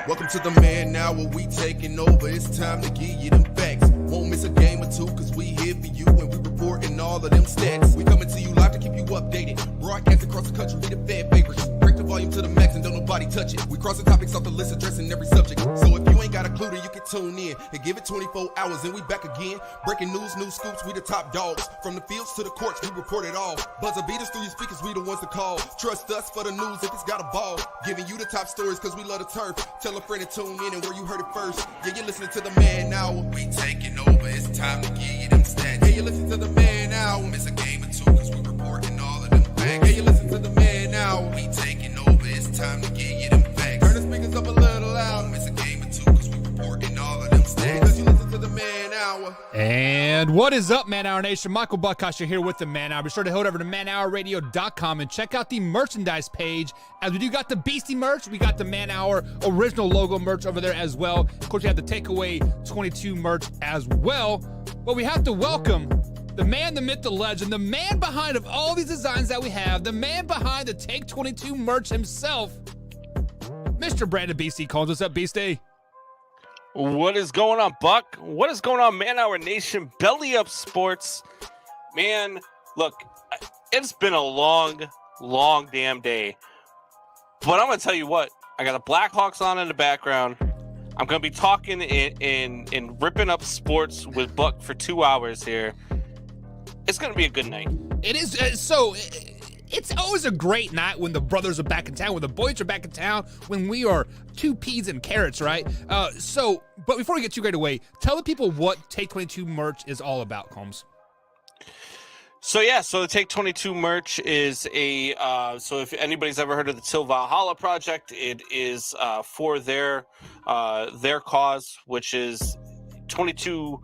Welcome to the Man Now, where we taking over. It's time to give you them facts. Won't miss a game or two, cause we here for you and we reporting all of them stats. We coming to you live to keep you updated. Broadcast across the country, we the fan favorites. Break the volume to the max and don't nobody touch it. We crossing topics off the list, addressing every subject. So if you ain't got a clue, then you can tune in and give it 24 hours and we back again. Breaking news, new scoops, we the top dogs. From the fields to the courts, we report it all. Buzzer beaters through your speakers, we the ones to call. Trust us for the news if it's got a ball. Giving you the top stories cause we love the turf. Tell a friend to tune in and where you heard it first. Yeah, you're listening to the Man Now. We taking over, it's time to give you them stats. Yeah, you listen to the Man Now. Miss a game or two cause we reporting all of them facts. Yeah, you listen to the Man Now. We taking over, it's time to give you them facts. Turn the speakers up a little loud. Miss a game or two cause we reporting all of them stats. Cause you listen to the Man Hour. And what is up, Man Hour Nation? Michael Buckhouse here with the Man Hour. Be sure to head over to manhourradio.com and check out the merchandise page. As we do got the Beastie merch, we got the Man Hour original logo merch over there as well. Of course, we have the Takeaway 22 merch as well. But we have to welcome the man, the myth, the legend, the man behind of all these designs that we have, the man behind the Take 22 merch himself, Mr. Brandon Beastie Collins. What's up, Beastie? What is going on, Buck? What is going on, Man Hour Nation? Belly Up Sports. Man, look, it's been a long damn day. But I'm going to tell you what, I got the Blackhawks on in the background. I'm going to be talking and ripping up sports with Buck for 2 hours here. It's going to be a good night. It is. It's always a great night when the brothers are back in town, when the boys are back in town, when we are two peas and carrots, right? But before we get too great away, tell the people what Take 22 merch is all about, Combs. So the Take 22 merch is so if anybody's ever heard of the Till Valhalla project, it is for their cause, which is 22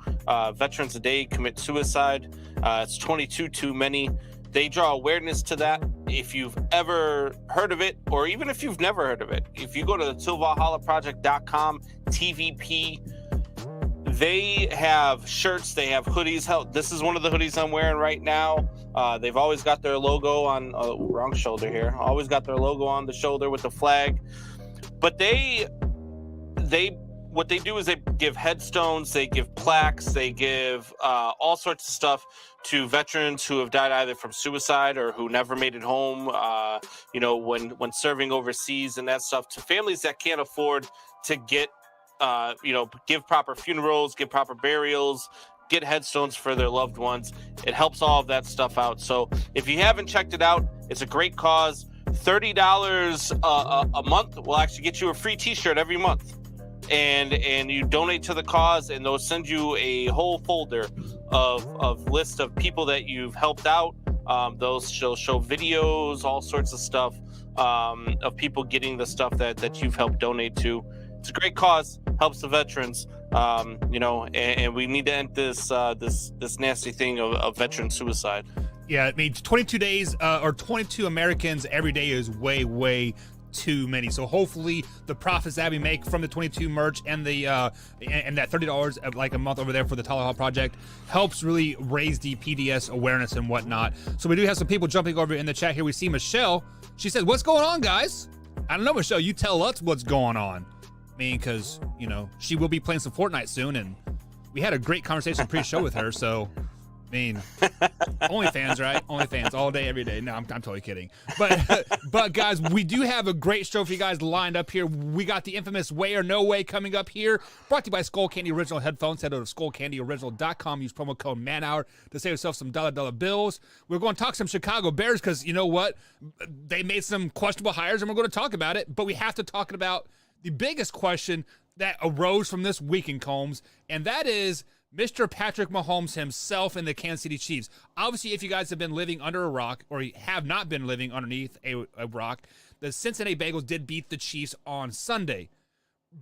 veterans a day commit suicide. It's 22 too many. They draw awareness to that. If you've ever heard of it, or even if you've never heard of it, if you go to the tillvalhallaproject.com, TVP, they have shirts, they have hoodies. Hell, this is one of the hoodies I'm wearing right now. They've always got their logo on, wrong shoulder here. Always got their logo on the shoulder with the flag. But what they do is they give headstones, they give plaques, they give all sorts of stuff to veterans who have died either from suicide or who never made it home, when serving overseas and that stuff, to families that can't afford to get, give proper funerals, give proper burials, get headstones for their loved ones. It helps all of that stuff out. So if you haven't checked it out, it's a great cause. $30 a month will actually get you a free t-shirt every month. And you donate to the cause, and they'll send you a whole folder of list of people that you've helped out. Those show videos, all sorts of stuff of people getting the stuff that you've helped donate to. It's a great cause, helps the veterans, and we need to end this nasty thing of veteran suicide. Yeah, it means 22 days or 22 Americans every day is way too many. So hopefully the profits that we make from the 22 merch and the and that $30 like a month over there for the Tallahassee project helps really raise the PDS awareness and whatnot. So we do have some people jumping over in the chat here. We see Michelle. She said, "What's going on, guys?" I don't know, Michelle. You tell us what's going on. I mean, because she will be playing some Fortnite soon, and we had a great conversation pre-show with her. So. I mean, OnlyFans, right? OnlyFans all day, every day. No, I'm totally kidding. But guys, we do have a great show for you guys lined up here. We got the infamous Way or No Way coming up here. Brought to you by Skull Candy Original Headphones. Head over to skullcandyoriginal.com. Use promo code MANHOUR to save yourself some dollar bills. We're going to talk some Chicago Bears because you know what? They made some questionable hires, and we're going to talk about it. But we have to talk about the biggest question that arose from this weekend, Combs, and that is Mr. Patrick Mahomes himself and the Kansas City Chiefs. Obviously, if you guys have been living under a rock or you have not been living underneath a rock, the Cincinnati Bengals did beat the Chiefs on Sunday.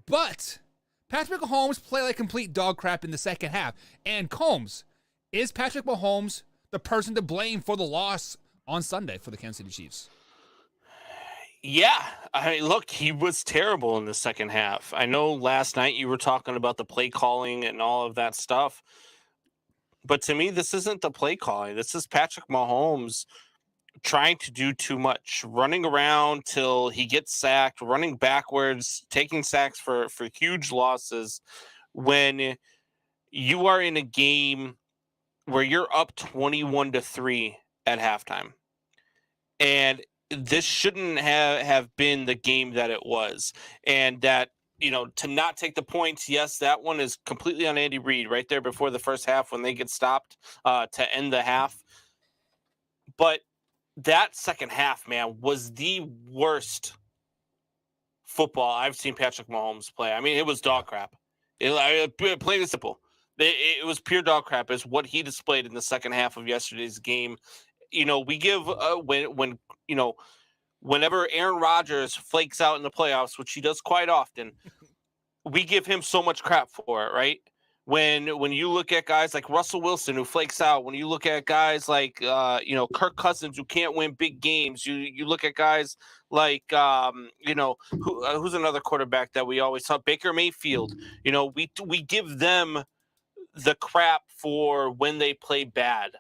But Patrick Mahomes played like complete dog crap in the second half. And Combs, is Patrick Mahomes the person to blame for the loss on Sunday for the Kansas City Chiefs? Yeah, look, he was terrible in the second half. I know last night you were talking about the play calling and all of that stuff, but to me, this isn't the play calling. This is Patrick Mahomes trying to do too much, running around till he gets sacked, running backwards, taking sacks for huge losses when you are in a game where you're up 21-3 at halftime. And this shouldn't have been the game that it was. And that, to not take the points, yes, that one is completely on Andy Reid right there before the first half when they get stopped to end the half. But that second half, man, was the worst football I've seen Patrick Mahomes play. I mean, it was dog crap. Plain and simple. It was pure dog crap is what he displayed in the second half of yesterday's game. We give whenever Aaron Rodgers flakes out in the playoffs, which he does quite often, we give him so much crap for it, right? When you look at guys like Russell Wilson who flakes out, when you look at guys like Kirk Cousins who can't win big games, you look at guys like who's another quarterback that we always saw, Baker Mayfield. We give them the crap for when they play bad.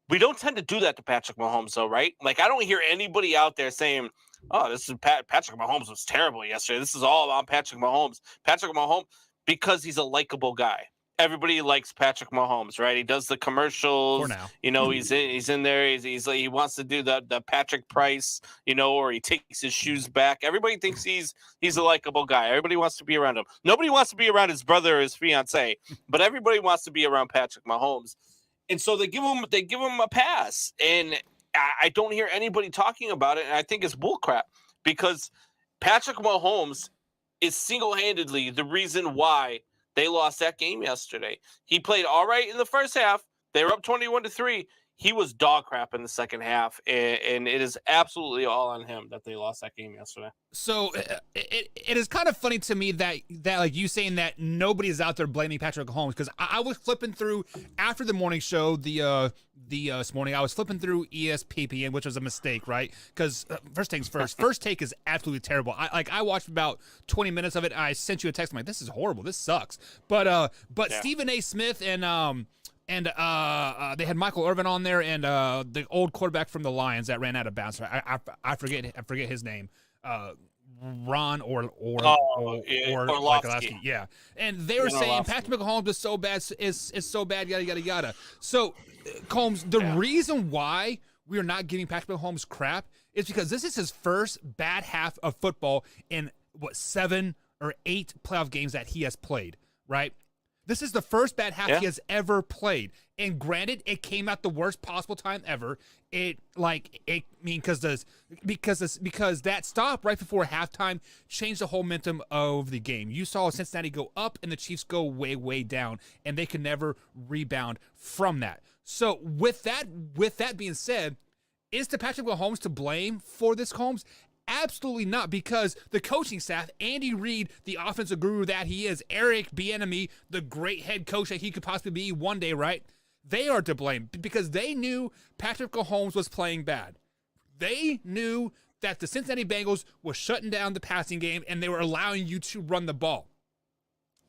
We don't tend to do that to Patrick Mahomes, though, right? Like, I don't hear anybody out there saying, "Oh, this is Patrick Mahomes was terrible yesterday. This is all about Patrick Mahomes." Patrick Mahomes, because he's a likable guy. Everybody likes Patrick Mahomes, right? He does the commercials. For now. He's in there. He wants to do the Patrick Price, or he takes his shoes back. Everybody thinks he's a likable guy. Everybody wants to be around him. Nobody wants to be around his brother or his fiance, but everybody wants to be around Patrick Mahomes. And so they give him a pass, and I don't hear anybody talking about it. And I think it's bullcrap because Patrick Mahomes is single-handedly the reason why they lost that game yesterday. He played all right in the first half. They were up 21-3. He was dog crap in the second half, and it is absolutely all on him that they lost that game yesterday. So it is kind of funny to me that like you saying that nobody is out there blaming Patrick Mahomes, because I was flipping through after the morning show this morning. I was flipping through ESPN, which was a mistake, right? Because first things first, First Take is absolutely terrible. I watched about 20 minutes of it. And I sent you a text. I'm like, this is horrible. This sucks. But yeah. Stephen A. Smith and they had Michael Irvin on there, and the old quarterback from the Lions that ran out of bounds. I forget his name. Ron or Orlovsky. Yeah. And they were saying Patrick Mahomes is so bad, is so bad, yada yada yada. So Combs, the reason why we are not giving Patrick Mahomes crap is because this is his first bad half of football in 7 or 8 playoff games that he has played, right? This is the first bad half he has ever played. And granted, it came at the worst possible time ever. Because that stop right before halftime changed the whole momentum of the game. You saw Cincinnati go up and the Chiefs go way, way down, and they could never rebound from that. So with that being said, is the Patrick Mahomes to blame for this, Combs? Absolutely not, because the coaching staff, Andy Reid, the offensive guru that he is, Eric Bieniemy, the great head coach that he could possibly be one day, right? They are to blame because they knew Patrick Mahomes was playing bad. They knew that the Cincinnati Bengals was shutting down the passing game and they were allowing you to run the ball.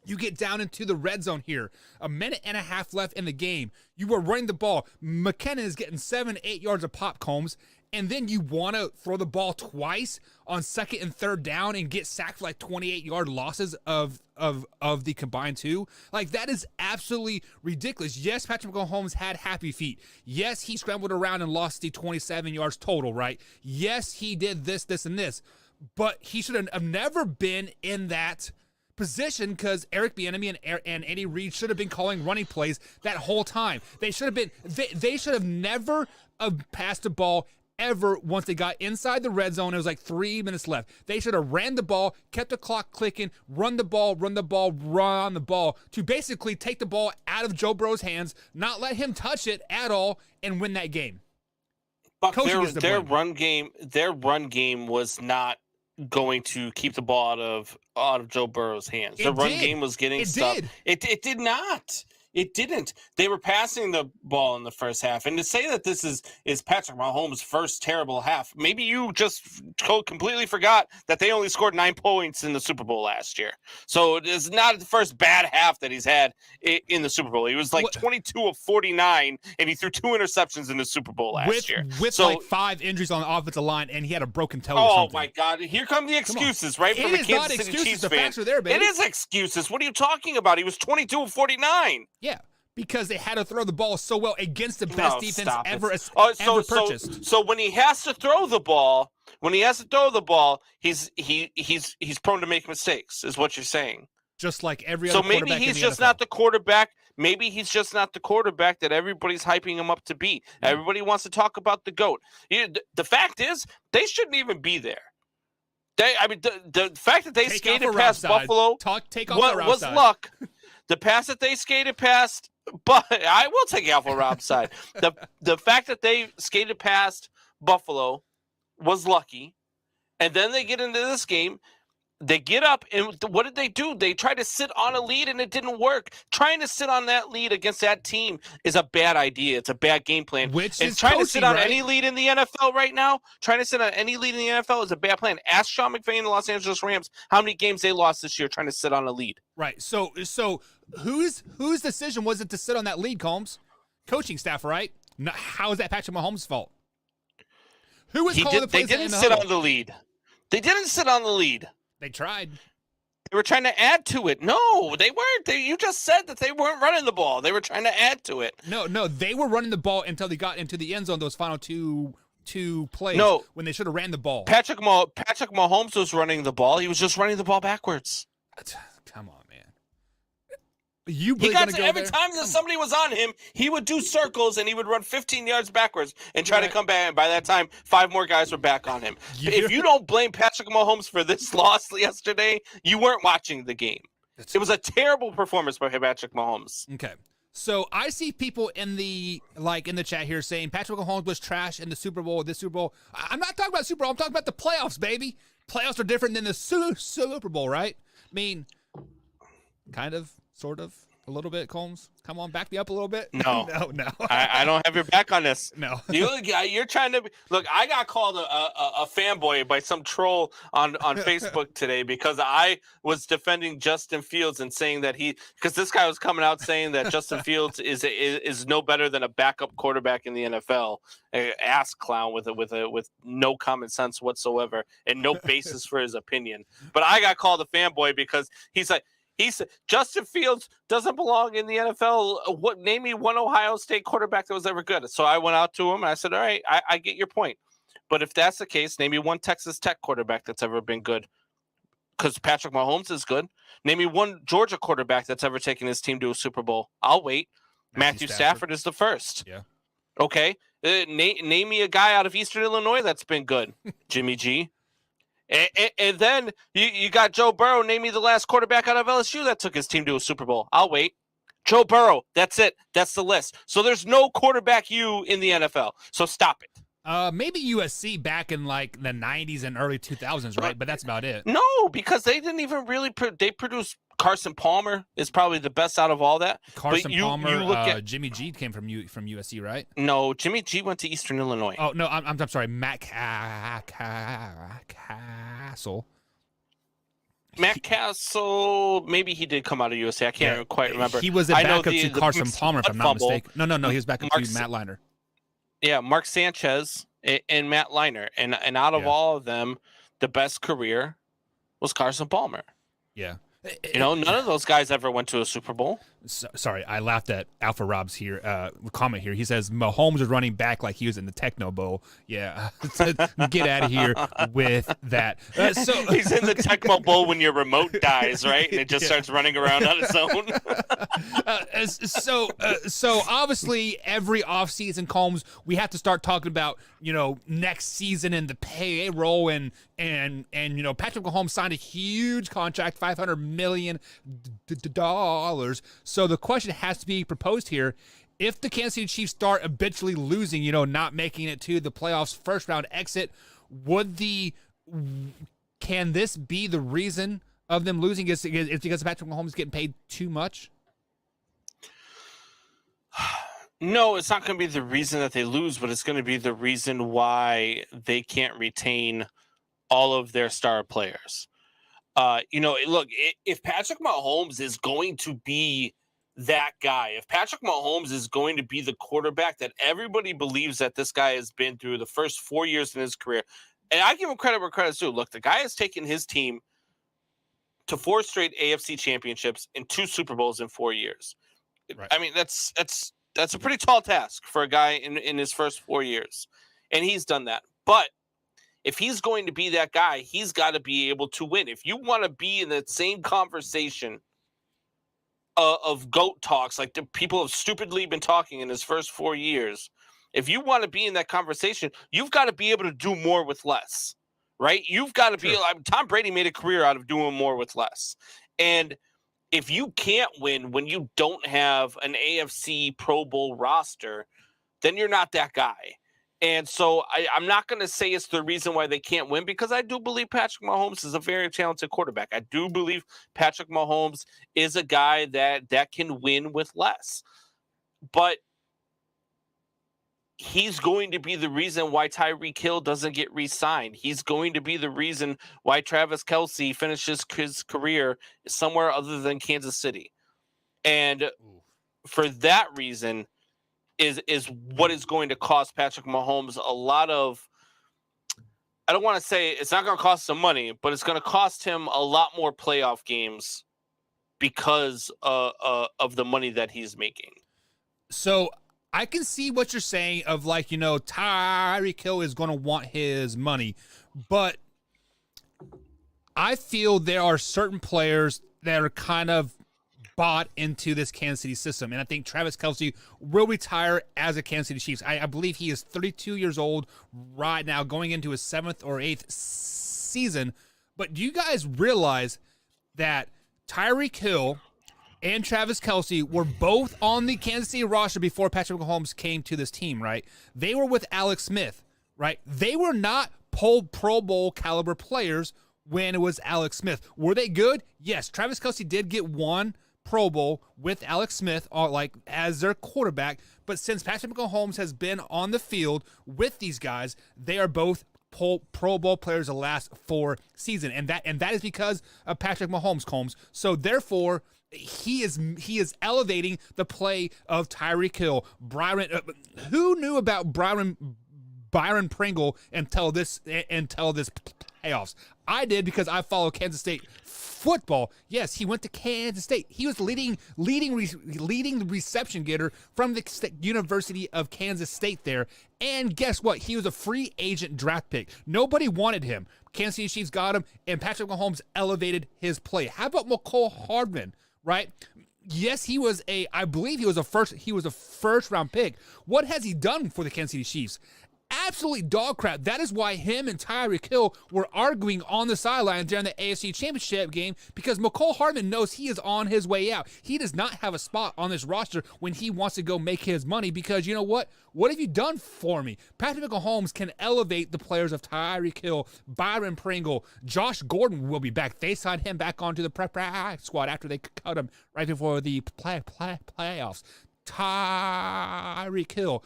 You get down into the red zone here, 1.5 minutes left in the game. You were running the ball. McKinnon is getting 7-8 yards of pop, Combs. And then you want to throw the ball twice on 2nd and 3rd down and get sacked for like 28-yard losses of the combined two. Like, that is absolutely ridiculous. Yes, Patrick Mahomes had happy feet. Yes, he scrambled around and lost the 27 yards total, right? Yes, he did this, and this. But he should have never been in that position because Eric Bieniemy and Andy Reid should have been calling running plays that whole time. They should have been. They should have never passed the ball ever once they got inside the red zone. It was like 3 minutes left. They should have ran the ball, kept the clock clicking, run the ball to basically take the ball out of Joe Burrow's hands, not let him touch it at all, and win that game. But their run game was not going to keep the ball out of Joe Burrow's hands. Their run game was getting stuff. It did not. It didn't. They were passing the ball in the first half. And to say that this is Patrick Mahomes' first terrible half, maybe you just completely forgot that they only scored 9 points in the Super Bowl last year. So it is not the first bad half that he's had in the Super Bowl. He was like 22 of 49, and he threw 2 interceptions in the Super Bowl last year. With like 5 injuries on the offensive line, and he had a broken toe. Oh, my God. Here come the excuses, right? From a Kansas City Chiefs fan. The facts are there, baby. It is excuses. What are you talking about? He was 22 of 49. Yeah, because they had to throw the ball so well against the best defense ever purchased. So when he has to throw the ball, he's prone to make mistakes, is what you're saying. Just like every other quarterback. So maybe he's just NFL. not the quarterback. Maybe he's just not the quarterback that everybody's hyping him up to be. Everybody wants to talk about the GOAT. The fact is, they shouldn't even be there. The fact that they skated past Buffalo was luck. The pass that they skated past, but I will take Alpha Rob's side. The fact that they skated past Buffalo was lucky. And then they get into this game. They get up, and what did they do? They tried to sit on a lead, and it didn't work. Trying to sit on that lead against that team is a bad idea. It's a bad game plan. Trying to sit on any lead in the NFL right now, trying to sit on any lead in the NFL is a bad plan. Ask Sean McVay and the Los Angeles Rams how many games they lost this year trying to sit on a lead. Right. So whose decision was it to sit on that lead, Combs? Coaching staff, right? How is that Patrick Mahomes' fault? Who was calling the plays? They didn't sit on the lead. They didn't sit on the lead. They tried. They were trying to add to it. No, they weren't. You just said that they weren't running the ball. They were trying to add to it. No, they were running the ball until they got into the end zone. Those final two plays. No, when they should have ran the ball. Patrick Mahomes was running the ball. He was just running the ball backwards. Come on, man. Every time that somebody was on him, he would do circles and he would run 15 yards backwards and try to come back. And by that time, 5 more guys were back on him. If you don't blame Patrick Mahomes for this loss yesterday, you weren't watching the game. It was a terrible performance by Patrick Mahomes. Okay. So I see people in the chat here saying Patrick Mahomes was trash in the Super Bowl. I'm not talking about Super Bowl. I'm talking about the playoffs, baby. Playoffs are different than the Super Bowl, right? I mean, kind of. Sort of, a little bit, Combs. Come on, back me up a little bit. No. no. I don't have your back on this. No. You're trying to look. I got called a fanboy by some troll on Facebook today because I was defending Justin Fields and saying that because this guy was coming out saying that Justin Fields is no better than a backup quarterback in the NFL. Ass clown with no common sense whatsoever and no basis for his opinion. But I got called a fanboy because he's like. He said, Justin Fields doesn't belong in the NFL. Name me one Ohio State quarterback that was ever good. So I went out to him and I said, all right, I get your point. But if that's the case, name me one Texas Tech quarterback that's ever been good. Because Patrick Mahomes is good. Name me one Georgia quarterback that's ever taken his team to a Super Bowl. I'll wait. Matthew Stafford is the first. Yeah. Okay. Name me a guy out of Eastern Illinois that's been good. Jimmy G. And then you got Joe Burrow. Name me the last quarterback out of LSU that took his team to a Super Bowl. I'll wait. Joe Burrow. That's it. That's the list. So there's no quarterback in the NFL. So stop it. Maybe USC back in like the 90s and early 2000s, right? But that's about it. No, because they didn't even really they produced Carson Palmer is probably the best out of all that. Carson Palmer, Jimmy G came from USC, right? No, Jimmy G went to Eastern Illinois. Oh no, I'm sorry, Matt Castle. Matt Castle, maybe he did come out of USC. I can't quite remember. He was a backup to Carson Palmer, if I'm not mistaken. No, he was backup to Matt Leinart. Yeah, Mark Sanchez and Matt Leinart, and out of all of them, the best career was Carson Palmer. Yeah. None of those guys ever went to a Super Bowl. Sorry, I laughed at Alpha Rob's comment here. He says Mahomes is running back like he was in the Techno Bowl. Yeah, get out of here with that. He's in the Tecmo Bowl when your remote dies, right? And it just starts running around on its own. So obviously every offseason, Combs, we have to start talking about next season and the payroll and Patrick Mahomes signed a huge contract, $500 million. So the question has to be proposed here. If the Kansas City Chiefs start habitually losing, not making it to the playoffs first round exit, can this be the reason of them losing? Is because Patrick Mahomes getting paid too much? No, it's not going to be the reason that they lose, but it's going to be the reason why they can't retain all of their star players. Look, if Patrick Mahomes is going to be that guy, if Patrick Mahomes is going to be the quarterback that everybody believes that this guy has been through the first 4 years in his career, and I give him credit where credit's due. Look, the guy has taken his team to 4 straight AFC championships and 2 Super Bowls in 4 years. Right. I mean, that's a pretty tall task for a guy in his first 4 years, and he's done that. But if he's going to be that guy, he's got to be able to win. If you want to be in that same conversation of GOAT talks, like the people have stupidly been talking in his first 4 years, if you want to be in that conversation, you've got to be able to do more with less, right? You've got to be. Tom Brady made a career out of doing more with less. And if you can't win when you don't have an AFC Pro Bowl roster, then you're not that guy. And so I'm not going to say it's the reason why they can't win, because I do believe Patrick Mahomes is a very talented quarterback. I do believe Patrick Mahomes is a guy that can win with less. But he's going to be the reason why Tyreek Hill doesn't get re-signed. He's going to be the reason why Travis Kelce finishes his career somewhere other than Kansas City. And for that reason is what is going to cost Patrick Mahomes a lot of, I don't want to say it's not going to cost some money, but it's going to cost him a lot more playoff games because of the money that he's making. So I can see what you're saying of Tyreek Hill is going to want his money, but I feel there are certain players that are kind of bought into this Kansas City system, and I think Travis Kelce will retire as a Kansas City Chiefs. I believe he is 32 years old right now, going into his 7th or 8th season. But do you guys realize that Tyreek Hill and Travis Kelce were both on the Kansas City roster before Patrick Mahomes came to this team, right? They were with Alex Smith, right? They were not Pro Bowl caliber players when it was Alex Smith. Were they good? Yes. Travis Kelce did get one Pro Bowl with Alex Smith as their quarterback, but since Patrick Mahomes has been on the field with these guys, they are both Pro Bowl players the last 4 seasons, and that is because of Patrick Mahomes, Combs. So therefore, he is elevating the play of Tyreek Hill. Who knew about Byron Pringle until this playoffs? I did, because I follow Kansas State football. Yes, he went to Kansas State. He was leading the reception getter from the University of Kansas State there. And guess what? He was a free agent draft pick. Nobody wanted him. Kansas City Chiefs got him, and Patrick Mahomes elevated his play. How about McCole Hardman, right? Yes, I believe he was a first round pick. What has he done for the Kansas City Chiefs? Absolutely dog crap. That is why him and Tyreek Hill were arguing on the sideline during the AFC Championship game, because McCole Hardman knows he is on his way out. He does not have a spot on this roster when he wants to go make his money, because you know what? What have you done for me? Patrick Mahomes can elevate the players of Tyreek Hill, Byron Pringle, Josh Gordon will be back. They signed him back onto the prep squad after they cut him right before the playoffs. Tyreek Hill,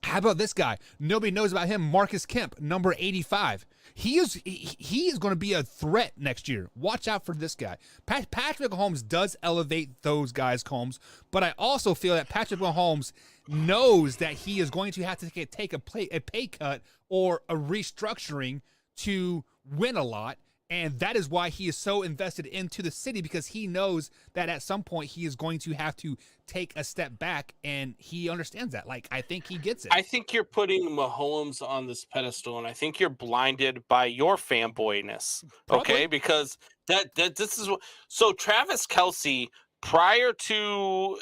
how about this guy? Nobody knows about him. Marcus Kemp, number 85. He is going to be a threat next year. Watch out for this guy. Patrick Mahomes does elevate those guys, Combs, but I also feel that Patrick Mahomes knows that he is going to have to take a pay cut or a restructuring to win a lot. And that is why he is so invested into the city, because he knows that at some point he is going to have to take a step back, and he understands that. I think he gets it. I think you're putting Mahomes on this pedestal, and I think you're blinded by your fanboyness. Probably. Okay, because this is what. So Travis Kelce, prior to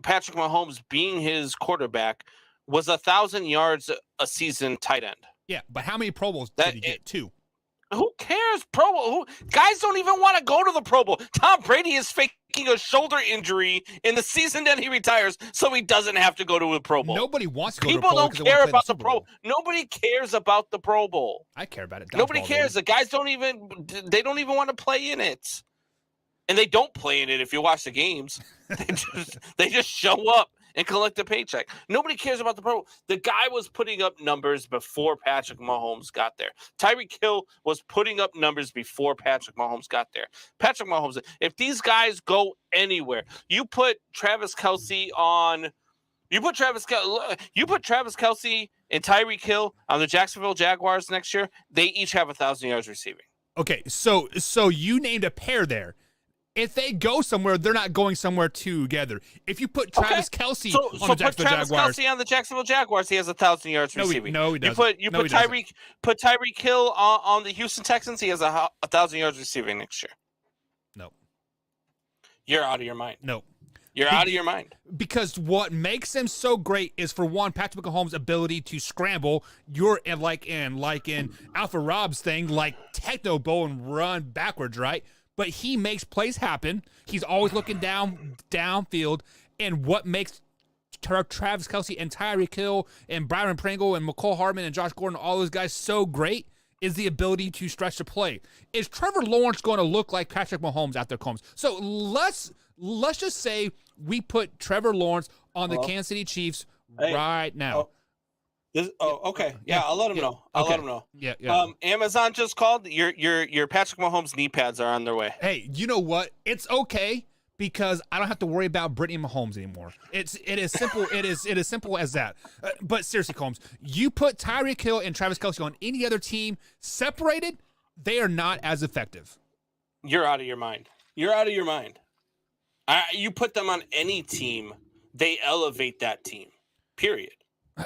Patrick Mahomes being his quarterback, was 1,000 yards a season tight end. Yeah, but how many Pro Bowls did he get? 2. Who cares? Pro Bowl? Guys don't even want to go to the Pro Bowl. Tom Brady is faking a shoulder injury in the season that he retires, so he doesn't have to go to a Pro Bowl. Nobody wants to go People to a Pro Bowl. People don't care about the Pro Bowl. Nobody cares about the Pro Bowl. I care about it. Nobody cares. The guys don't even want to play in it. And they don't play in it if you watch the games. They just show up and collect a paycheck. Nobody cares about the Pro Bowl. The guy was putting up numbers before Patrick Mahomes got there. Tyreek Hill was putting up numbers before Patrick Mahomes got there. Patrick Mahomes, if these guys go anywhere, you put Travis Kelce and Tyreek Hill on the Jacksonville Jaguars next year, they each have 1,000 yards receiving. Okay, so you named a pair there. If they go somewhere, they're not going somewhere together. If you put Travis Kelce on the Jacksonville Jaguars, Travis Kelce on the Jacksonville Jaguars, he has 1,000 yards receiving. No, he doesn't. You put Tyreek Hill on the Houston Texans, he has 1,000 yards receiving next year. No, you're out of your mind. No, you're out of your mind. Because what makes them so great is, for one, Patrick Mahomes' ability to scramble. You're like in Alpha Rob's thing, like techno bow and run backwards, right? But he makes plays happen. He's always looking downfield. And what makes Travis Kelce and Tyreek Hill and Byron Pringle and McCole Hardman and Josh Gordon, all those guys, so great is the ability to stretch the play. Is Trevor Lawrence going to look like Patrick Mahomes out there, Combs? So let's just say we put Trevor Lawrence on the Kansas City Chiefs right now. Okay. Yeah, I'll let him know. I'll let him know. Yeah. Amazon just called. Your Patrick Mahomes knee pads are on their way. Hey, you know what? It's okay because I don't have to worry about Brittany Mahomes anymore. It is simple. it is simple as that. But seriously, Combs, you put Tyreek Hill and Travis Kelce on any other team separated, they are not as effective. You're out of your mind. You're out of your mind. You put them on any team, they elevate that team. Period.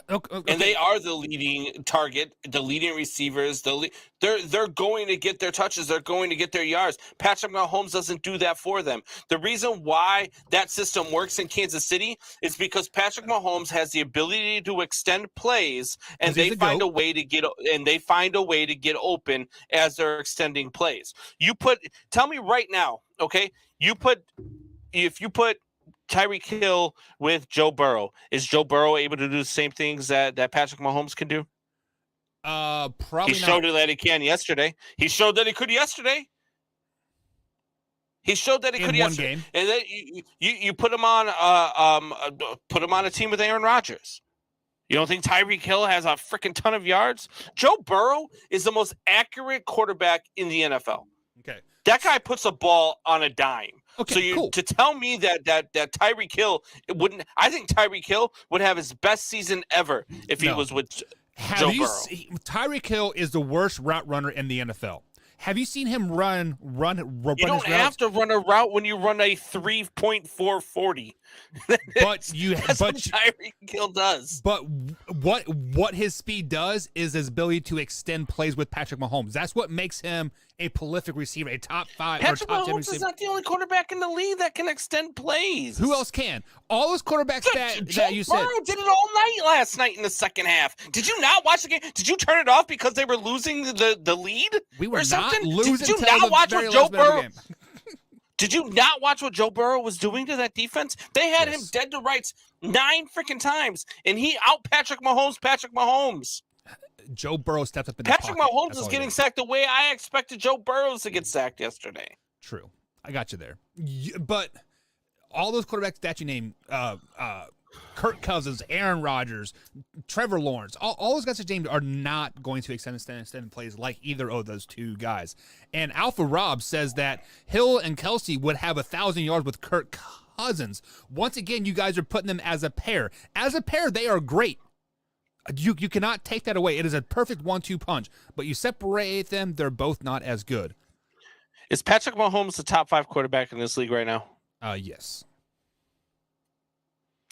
Okay. And they are the leading target, the leading receivers. They're going to get their touches. They're going to get their yards. Patrick Mahomes doesn't do that for them. The reason why that system works in Kansas City is because Patrick Mahomes has the ability to extend plays, and they find a way to get open as they're extending plays. Tell me right now, okay? If you put Tyreek Hill with Joe Burrow, is Joe Burrow able to do the same things that Patrick Mahomes can do? Probably he showed that he can yesterday. He showed that he could yesterday. He showed that he could yesterday. Game. And then you put him on a team with Aaron Rodgers. You don't think Tyreek Hill has a freaking ton of yards? Joe Burrow is the most accurate quarterback in the NFL. Okay. That guy puts a ball on a dime. Okay, so cool. To tell me that Tyreek Hill wouldn't, I think Tyreek Hill would have his best season ever if he was with Joe Burrow. Tyreek Hill is the worst route runner in the NFL. Have you seen him run? You don't have to run a route when you run a 3.440. That's what Tyreek Hill does. But what his speed does is his ability to extend plays with Patrick Mahomes. That's what makes him a prolific receiver, a top 5 Patrick or top 10 Mahomes receiver. Is not the only quarterback in the league that can extend plays. Who else can? All those quarterbacks that you said. Joe Burrow did it all night last night in the second half. Did you not watch the game? Did you turn it off because they were losing the lead? We were or something? not losing. Did you not watch what Joe Burrow? Game. Did you not watch what Joe Burrow was doing to that defense? They had him dead to rights 9 freaking times, and he out Patrick Mahomes. Joe Burrow stepped up in Patrick the pocket. Mahomes is getting sacked the way I expected Joe Burrow to get sacked yesterday. True. I got you there. But all those quarterbacks that you named, Kirk Cousins, Aaron Rodgers, Trevor Lawrence, all those guys that you named are not going to extend plays like either of those two guys. And Alpha Rob says that Hill and Kelce would have 1,000 yards with Kirk Cousins. Once again, you guys are putting them as a pair. As a pair, they are great. You cannot take that away. It is a perfect 1-2 punch. But you separate them, they're both not as good. Is Patrick Mahomes the top 5 quarterback in this league right now? Yes.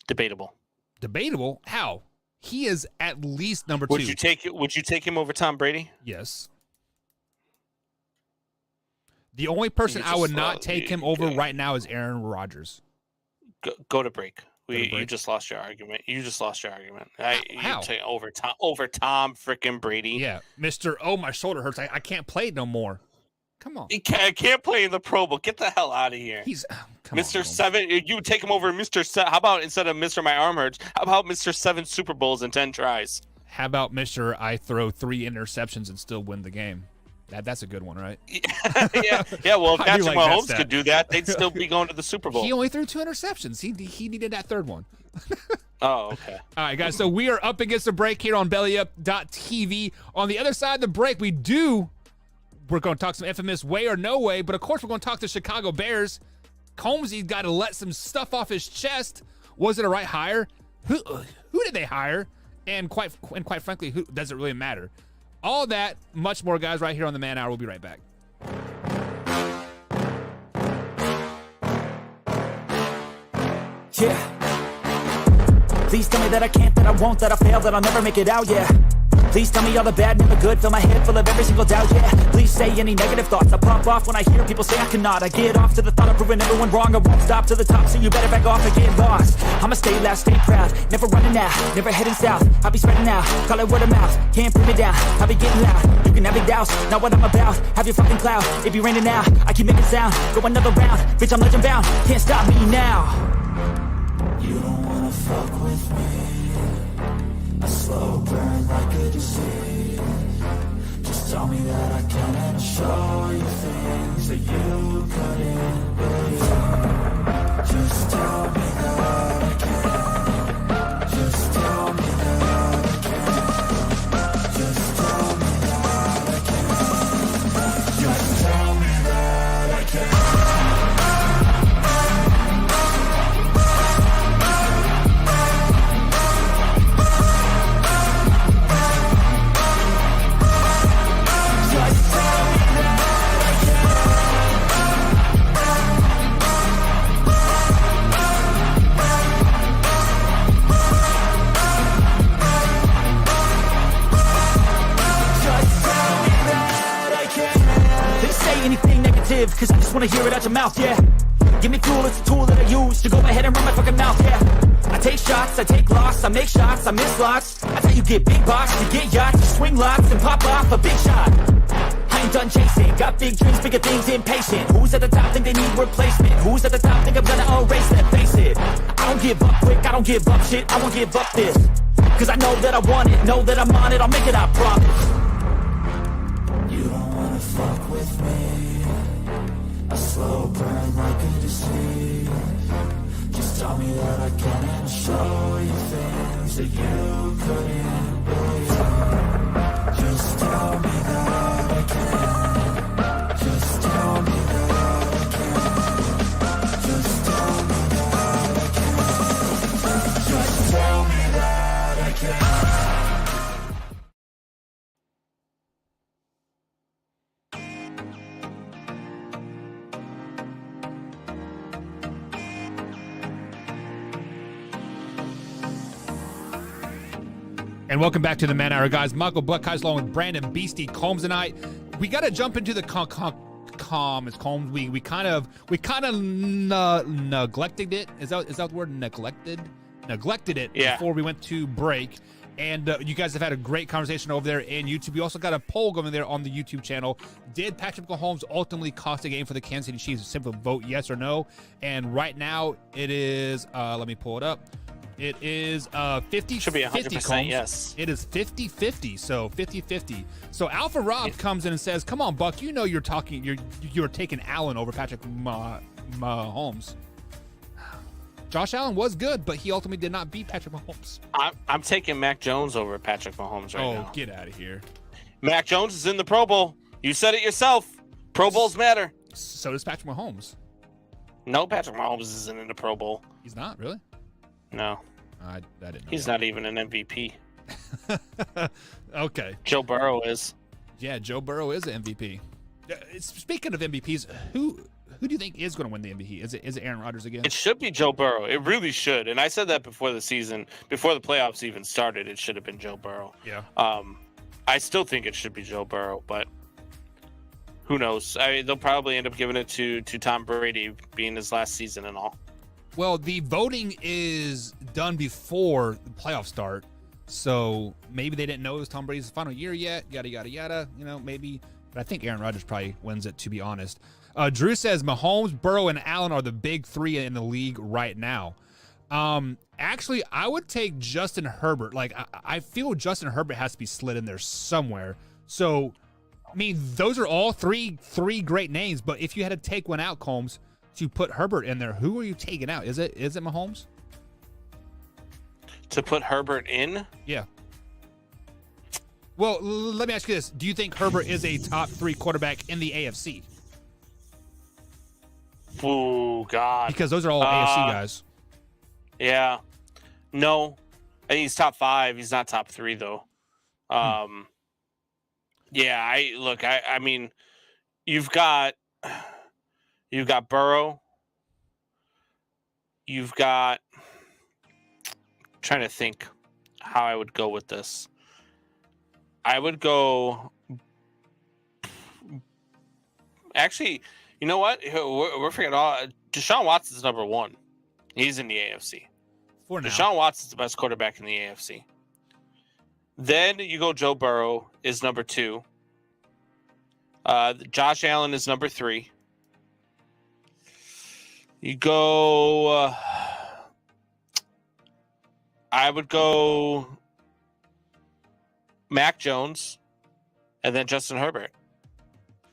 Debatable. Debatable? How? He is at least number 2. Would you take him over Tom Brady? Yes. The only person I would not take him over right now is Aaron Rodgers. Go to break. You just lost your argument. How? Over Tom freaking Brady. Yeah, Mr. Oh, my shoulder hurts. I can't play it no more. Come on. I can't play in the Pro Bowl. Get the hell out of here. He's Mr. 7. You would take him over Mr. 7. How about instead of Mr. My arm hurts? How about Mr. 7 Super Bowls and 10 tries? How about Mr. I throw 3 interceptions and still win the game? That's a good one, right? yeah. Well, if I do Patrick like that Mahomes stat. could do that, they'd still be going to the Super Bowl. He only threw 2 interceptions. He needed that third one. Oh, okay. All right, guys. So we are up against the break here on BellyUp.tv. On the other side of the break, we're going to talk some infamous way or no way, but of course we're going to talk to Chicago Bears. Combsy's got to let some stuff off his chest. Was it a right hire? Who did they hire? And quite frankly, who does it really matter? All that, much more, guys, right here on the Man Hour. We'll be right back. Yeah. Please tell me that I can't, that I won't, that I fail, that I'll never make it out, yeah. Please tell me all the bad, never good, fill my head full of every single doubt, yeah. Please say any negative thoughts, I pop off when I hear people say I cannot. I get off to the thought of proving everyone wrong, I won't stop to the top, so you better back off and get lost. I'ma stay loud, stay proud, never running out, never heading south. I'll be spreading out, call it word of mouth, can't put me down, I'll be getting loud. You can have big doubts, not what I'm about, have your fucking clout, it be raining now, I keep making sound, go another round, bitch I'm legend bound, can't stop me now. You don't wanna fuck with me, a slow burn like a disease. Just tell me that I can and I'll show you things that you couldn't believe. Just tell me that I can. Just tell me that I can. Just tell me that I can. Just tell me that I can. Anything negative, cause I just wanna hear it out your mouth, yeah. Give me fuel, it's a tool that I use to go ahead and run my fucking mouth, yeah. I take shots, I take loss, I make shots, I miss lots. I thought you get big box, you get yachts, you swing lots and pop off a big shot. I ain't done chasing, got big dreams, bigger things, impatient. Who's at the top think they need replacement? Who's at the top think I'm gonna erase them? Face it, I don't give up quick, I don't give up shit, I won't give up this. Cause I know that I want it, know that I'm on it, I'll make it, I promise. You don't wanna fuck with me, a slow burn like a disease. Just tell me that I can and I'll show you things that you couldn't believe. Just tell me that I can. Just tell me that I can. Just tell me that I can. Just tell me that I can. And welcome back to the Man Hour, guys. Michael Buckeyes along with Brandon Beastie Combs tonight. We got to jump into the Combs. We kind of neglected it. Is that the word, neglected? Neglected it before we went to break. And you guys have had a great conversation over there in YouTube. We also got a poll going there on the YouTube channel. Did Patrick Mahomes ultimately cost a game for the Kansas City Chiefs? Simply vote yes or no. And right now it is, let me pull it up. It is 50-50. Should be 100% yes. It is 50-50. So 50-50. So Alpha Rob comes in and says, "Come on, Buck. You know you're taking Allen over Patrick Mahomes." Josh Allen was good, but he ultimately did not beat Patrick Mahomes. I'm taking Mac Jones over Patrick Mahomes right now. Oh, get out of here. Mac Jones is in the Pro Bowl. You said it yourself. Pro Bowls matter. So does Patrick Mahomes. No, Patrick Mahomes isn't in the Pro Bowl. He's not, really? No. I didn't know He's not even an MVP. Okay. Joe Burrow is. Yeah, Joe Burrow is an MVP. Speaking of MVPs, who do you think is going to win the MVP? Is it Aaron Rodgers again? It should be Joe Burrow. It really should. And I said that before the season, before the playoffs even started, it should have been Joe Burrow. Yeah. I still think it should be Joe Burrow, but who knows? They'll probably end up giving it to Tom Brady, being his last season and all. Well, the voting is done before the playoffs start, so maybe they didn't know it was Tom Brady's final year yet, yada, yada, yada, maybe. But I think Aaron Rodgers probably wins it, to be honest. Drew says Mahomes, Burrow, and Allen are the big three in the league right now. Actually, I would take Justin Herbert. Like, I feel Justin Herbert has to be slid in there somewhere. So I mean, those are all three great names. But if you had to take one out, Combs, to put Herbert in there, who are you taking out? Is it Mahomes? To put Herbert in? Yeah. Well, let me ask you this: do you think Herbert is a top 3 quarterback in the AFC? Oh God! Because those are all AFC guys. Yeah. No, I think he's top 5. He's not top 3 though. Yeah. I mean, you've got Burrow. You've got. Trying to think how I would go with this. I would go. Actually, you know what? We're forgetting all. Deshaun Watson's number 1. He's in the AFC. For now. Deshaun Watson's the best quarterback in the AFC. Then you go Joe Burrow is number 2. Josh Allen is number 3. You go. I would go Mac Jones and then Justin Herbert.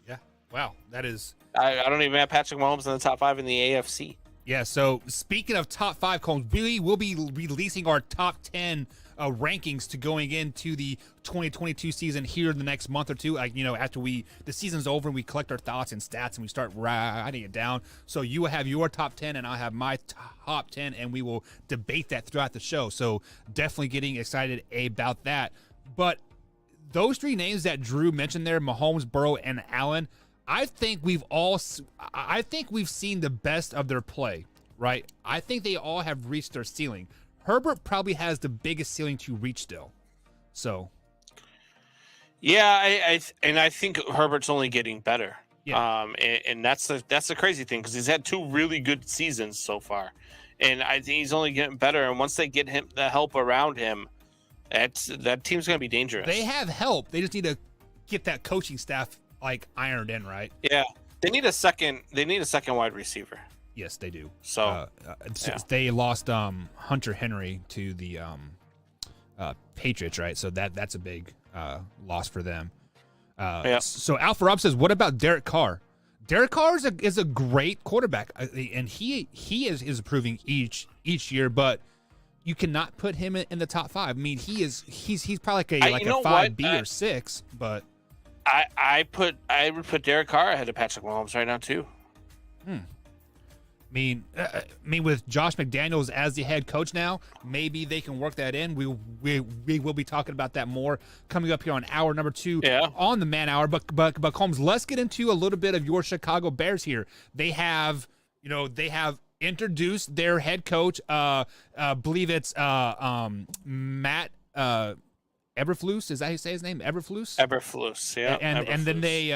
Yeah. Wow. That is. I don't even have Patrick Mahomes in the top 5 in the AFC. Yeah. So speaking of top 5, Combs, we will be releasing our top 10 rankings to going into the 2022 season here in the next month or two. After the season's over and we collect our thoughts and stats and we start writing it down. So you will have your top 10 and I'll have my top 10 and we will debate that throughout the show. So definitely getting excited about that. But those 3 names that Drew mentioned there, Mahomes, Burrow, and Allen, I think we've seen the best of their play, right? I think they all have reached their ceiling. Herbert probably has the biggest ceiling to reach still. So, yeah, I think Herbert's only getting better. Yeah. And that's the crazy thing because he's had 2 really good seasons so far, and I think he's only getting better. And once they get him the help around him, that team's going to be dangerous. They have help. They just need to get that coaching staff ironed in, right? Yeah, they need a second wide receiver. Yes, they do. So they lost Hunter Henry to the Patriots, right? So that's a big loss for them. So Alpha Rob says, what about Derek Carr? Derek Carr is a great quarterback, and he is improving each year, but you cannot put him in the top 5. I mean, he's probably like a 5B or 6, but I would put Derek Carr ahead of Patrick Mahomes right now too. I mean, with Josh McDaniels as the head coach now, maybe they can work that in. We will be talking about that more coming up here on hour number 2 on the Man Hour. But Combs, let's get into a little bit of your Chicago Bears here. They have introduced their head coach. Believe it's Matt Eberflus. Is that how you say his name? Eberflus. Eberflus, yeah. And then they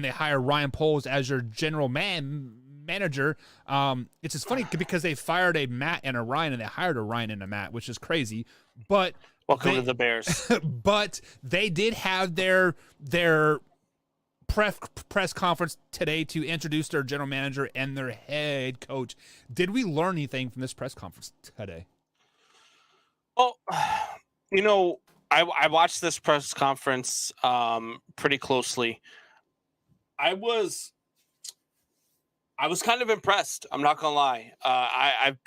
hire Ryan Poles as your general manager. It's just funny because they fired a Matt and a Ryan and they hired a Ryan and a Matt, which is crazy. But welcome to the Bears. But they did have their press conference today to introduce their general manager and their head coach. Did we learn anything from this press conference today? Well, I watched this press conference pretty closely. I was kind of impressed. I'm not gonna lie. I'm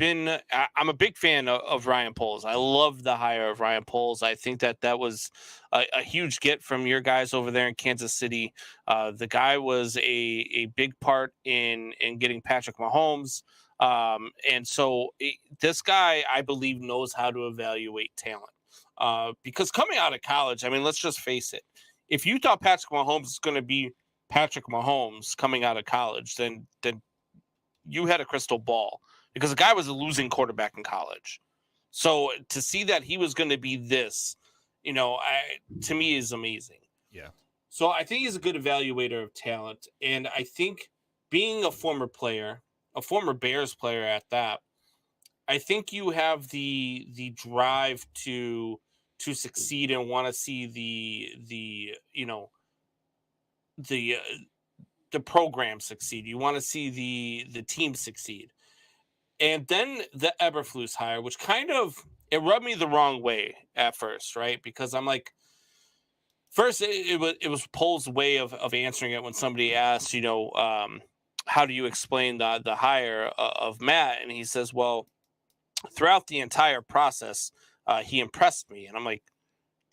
a big fan of Ryan Poles. I love the hire of Ryan Poles. I think that was a huge get from your guys over there in Kansas City. The guy was a big part in getting Patrick Mahomes. And so this guy, I believe, knows how to evaluate talent. Because coming out of college, I mean, let's just face it. If you thought Patrick Mahomes is going to be Patrick Mahomes coming out of college, then you had a crystal ball because the guy was a losing quarterback in college. So to see that he was going to be this, to me is amazing. Yeah. So I think he's a good evaluator of talent. And I think being a former player, a former Bears player at that, I think you have the drive to succeed and want to see the program succeed. You want to see the team succeed. And then the Eberflus hire, which kind of, it rubbed me the wrong way at first, right? Because I'm like, First, it was Pohl's way of answering it when somebody asked, how do you explain the hire of Matt? And he says, well, throughout the entire process, he impressed me. And I'm like,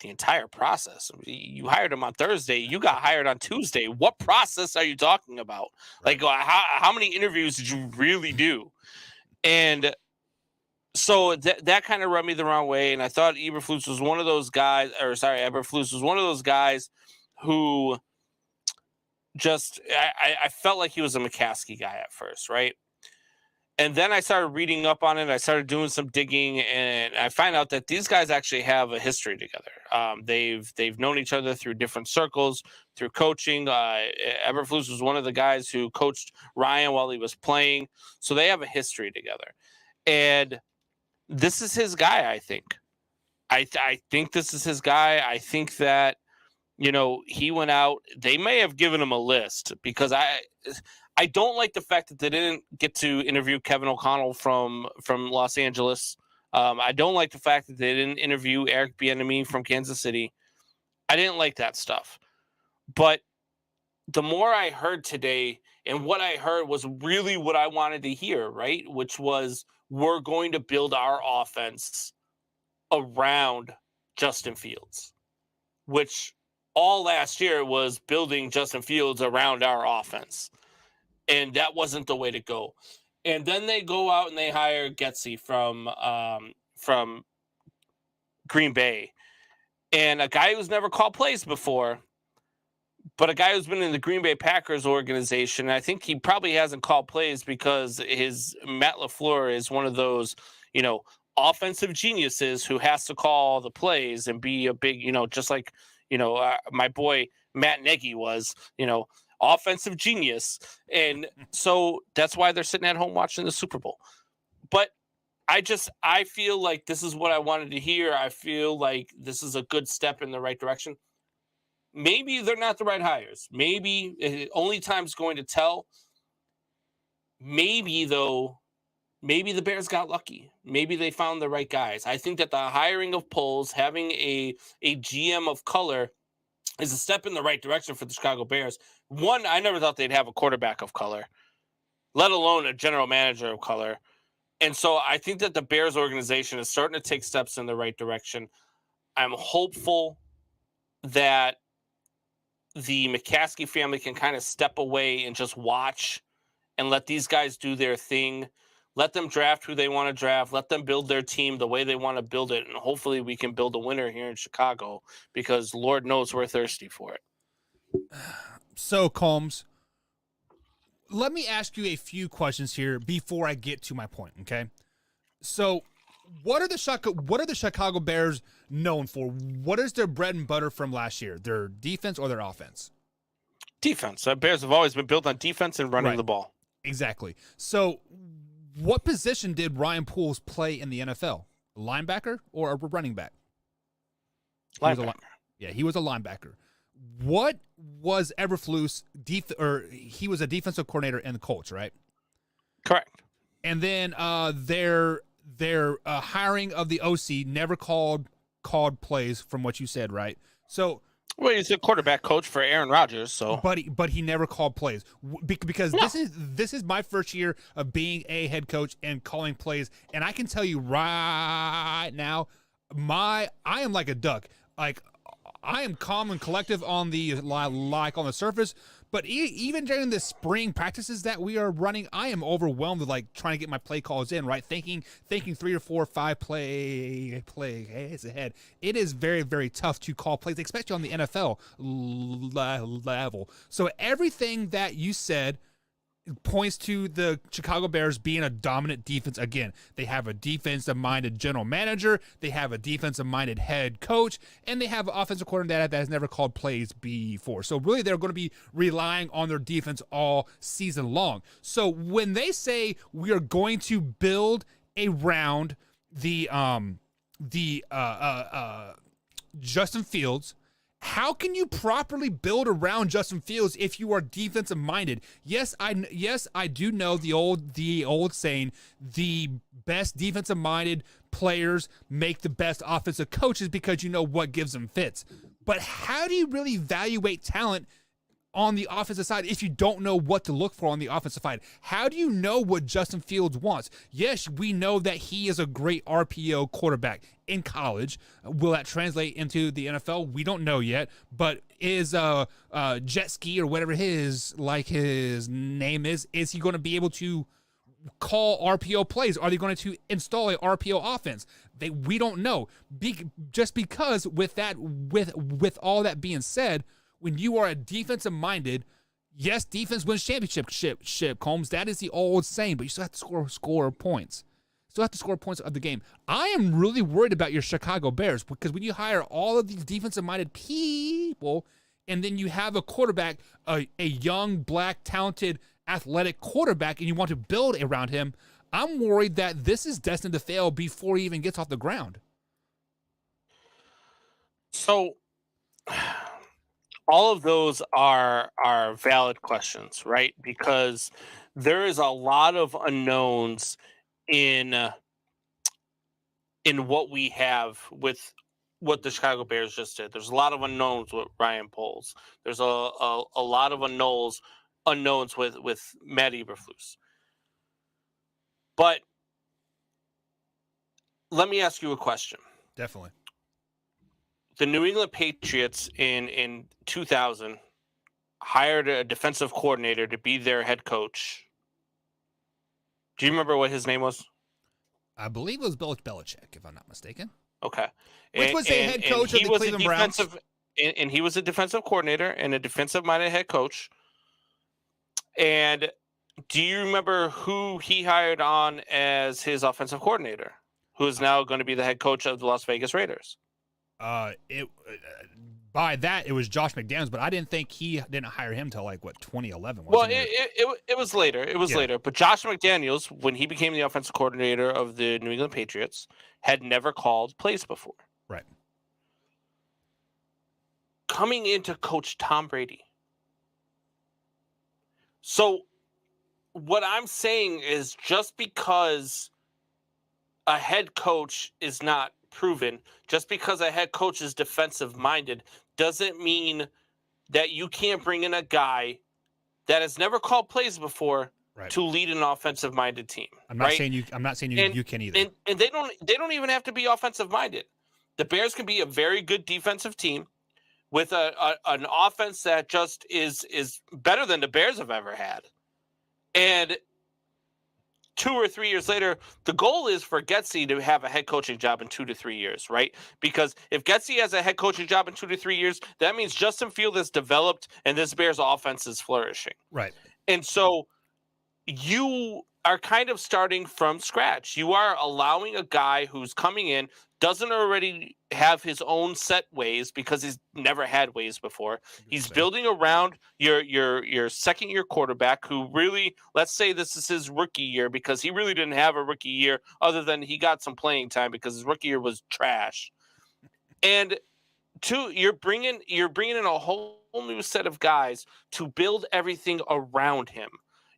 the entire process? You hired him on Thursday. You got hired on Tuesday. What process are you talking about? Like, how many interviews did you really do? And so that kind of rubbed me the wrong way. And I thought Eberflus was one of those guys, Eberflus was one of those guys who just, I felt like he was a McCaskey guy at first, right? And then I started reading up on it. I started doing some digging, and I find out that these guys actually have a history together. They've known each other through different circles, through coaching. Eberflus was one of the guys who coached Ryan while he was playing. So they have a history together. And this is his guy, I think. I think this is his guy. I think that, he went out. They may have given him a list, because I don't like the fact that they didn't get to interview Kevin O'Connell from Los Angeles. I don't like the fact that they didn't interview Eric Bieniemy from Kansas City. I didn't like that stuff. But the more I heard today, and what I heard was really what I wanted to hear, right? Which was, we're going to build our offense around Justin Fields, which all last year was building Justin Fields around our offense. And that wasn't the way to go. And then they go out and they hire Getsy from Green Bay, and a guy who's never called plays before, but a guy who's been in the Green Bay Packers organization. I think he probably hasn't called plays because Matt LaFleur is one of those, offensive geniuses who has to call the plays and be a big, just like, my boy Matt Nagy was, offensive genius. And so that's why they're sitting at home watching the Super Bowl. But I feel like this is what I wanted to hear. I feel like this is a good step in the right direction. Maybe they're not the right hires. Maybe only time's going to tell. Maybe the Bears got lucky. Maybe they found the right guys. I think that the hiring of Poles, having a GM of color, is a step in the right direction for the Chicago Bears. One, I never thought they'd have a quarterback of color, let alone a general manager of color. And so I think that the Bears organization is starting to take steps in the right direction. I'm hopeful that the McCaskey family can kind of step away and just watch and let these guys do their thing. Let them draft who they want to draft. Let them build their team the way they want to build it. And hopefully we can build a winner here in Chicago, because Lord knows we're thirsty for it. So, Combs, let me ask you a few questions here before I get to my point, okay? So, what are the Chicago Bears known for? What is their bread and butter from last year? Their defense or their offense? Defense. The Bears have always been built on defense and running the ball. Exactly. So, what position did Ryan Poles play in the NFL? A linebacker or a running back? Linebacker. He was a linebacker. What was Eberflus? He was a defensive coordinator in the Colts, right? Correct. And then their hiring of the OC never called plays, from what you said, right? So. Well, he's a quarterback coach for Aaron Rodgers, so. But he never called plays because this is my first year of being a head coach and calling plays, and I can tell you right now, I am like a duck. Like, I am calm and collective on the on the surface, but even during the spring practices that we are running, I am overwhelmed with trying to get my play calls in, right? Thinking 3 or 4 or 5 plays ahead. It is very, very tough to call plays, especially on the NFL level. So everything that you said points to the Chicago Bears being a dominant defense. Again, they have a defensive-minded general manager, they have a defensive-minded head coach, and they have an offensive coordinator that has never called plays before. So really, they're going to be relying on their defense all season long. So when they say we are going to build around the Justin Fields, how can you properly build around Justin Fields if you are defensive minded? Yes, I do know the old saying, the best defensive minded players make the best offensive coaches, because you know what gives them fits. But how do you really evaluate talent on the offensive side if you don't know what to look for on the offensive side? How do you know what Justin Fields wants? Yes, we know that he is a great RPO quarterback in college. Will that translate into the NFL? We don't know yet. But is Jet Ski or whatever his name is he going to be able to call RPO plays? Are they going to install a RPO offense? We don't know. Just because with all that being said, when you are a defensive-minded, yes, defense wins championship, Combs. That is the old saying, but you still have to score points. Still have to score points of the game. I am really worried about your Chicago Bears because when you hire all of these defensive-minded people and then you have a quarterback, a young, black, talented, athletic quarterback, and you want to build around him, I'm worried that this is destined to fail before he even gets off the ground. So all of those are valid questions, right? Because there is a lot of unknowns in what we have with what the Chicago Bears just did. There's a lot of unknowns with Ryan Poles. There's a lot of unknowns with Matt Eberflus. But let me ask you a question. Definitely. The New England Patriots in 2000 hired a defensive coordinator to be their head coach. Do you remember what his name was? I believe it was Belichick, if I'm not mistaken. Okay. Which was a head coach of the Cleveland Browns. And he was a defensive coordinator and a defensive-minded head coach. And do you remember who he hired on as his offensive coordinator, who is now going to be the head coach of the Las Vegas Raiders? By that, it was Josh McDaniels, but I didn't think he didn't hire him till 2011. Well, it was later. It was later. But Josh McDaniels, when he became the offensive coordinator of the New England Patriots, had never called plays before. Right. Coming in to coach Tom Brady. So what I'm saying is just because a head coach is not proven, just because a head coach is defensive-minded, doesn't mean that you can't bring in a guy that has never called plays before to lead an offensive-minded team. I'm not saying you can either. And they don't even have to be offensive-minded. The Bears can be a very good defensive team with an offense that just is better than the Bears have ever had. And 2 or 3 years later, the goal is for Getsy to have a head coaching job in 2 to 3 years, right? Because if Getsy has a head coaching job in 2 to 3 years, that means Justin Fields has developed and this Bears offense is flourishing. Right. And so you are kind of starting from scratch. You are allowing a guy who's coming in, doesn't already have his own set ways because he's never had ways before. He's building around your second year quarterback who really, let's say this is his rookie year, because he really didn't have a rookie year other than he got some playing time because his rookie year was trash. And two, you're bringing in a whole new set of guys to build everything around him.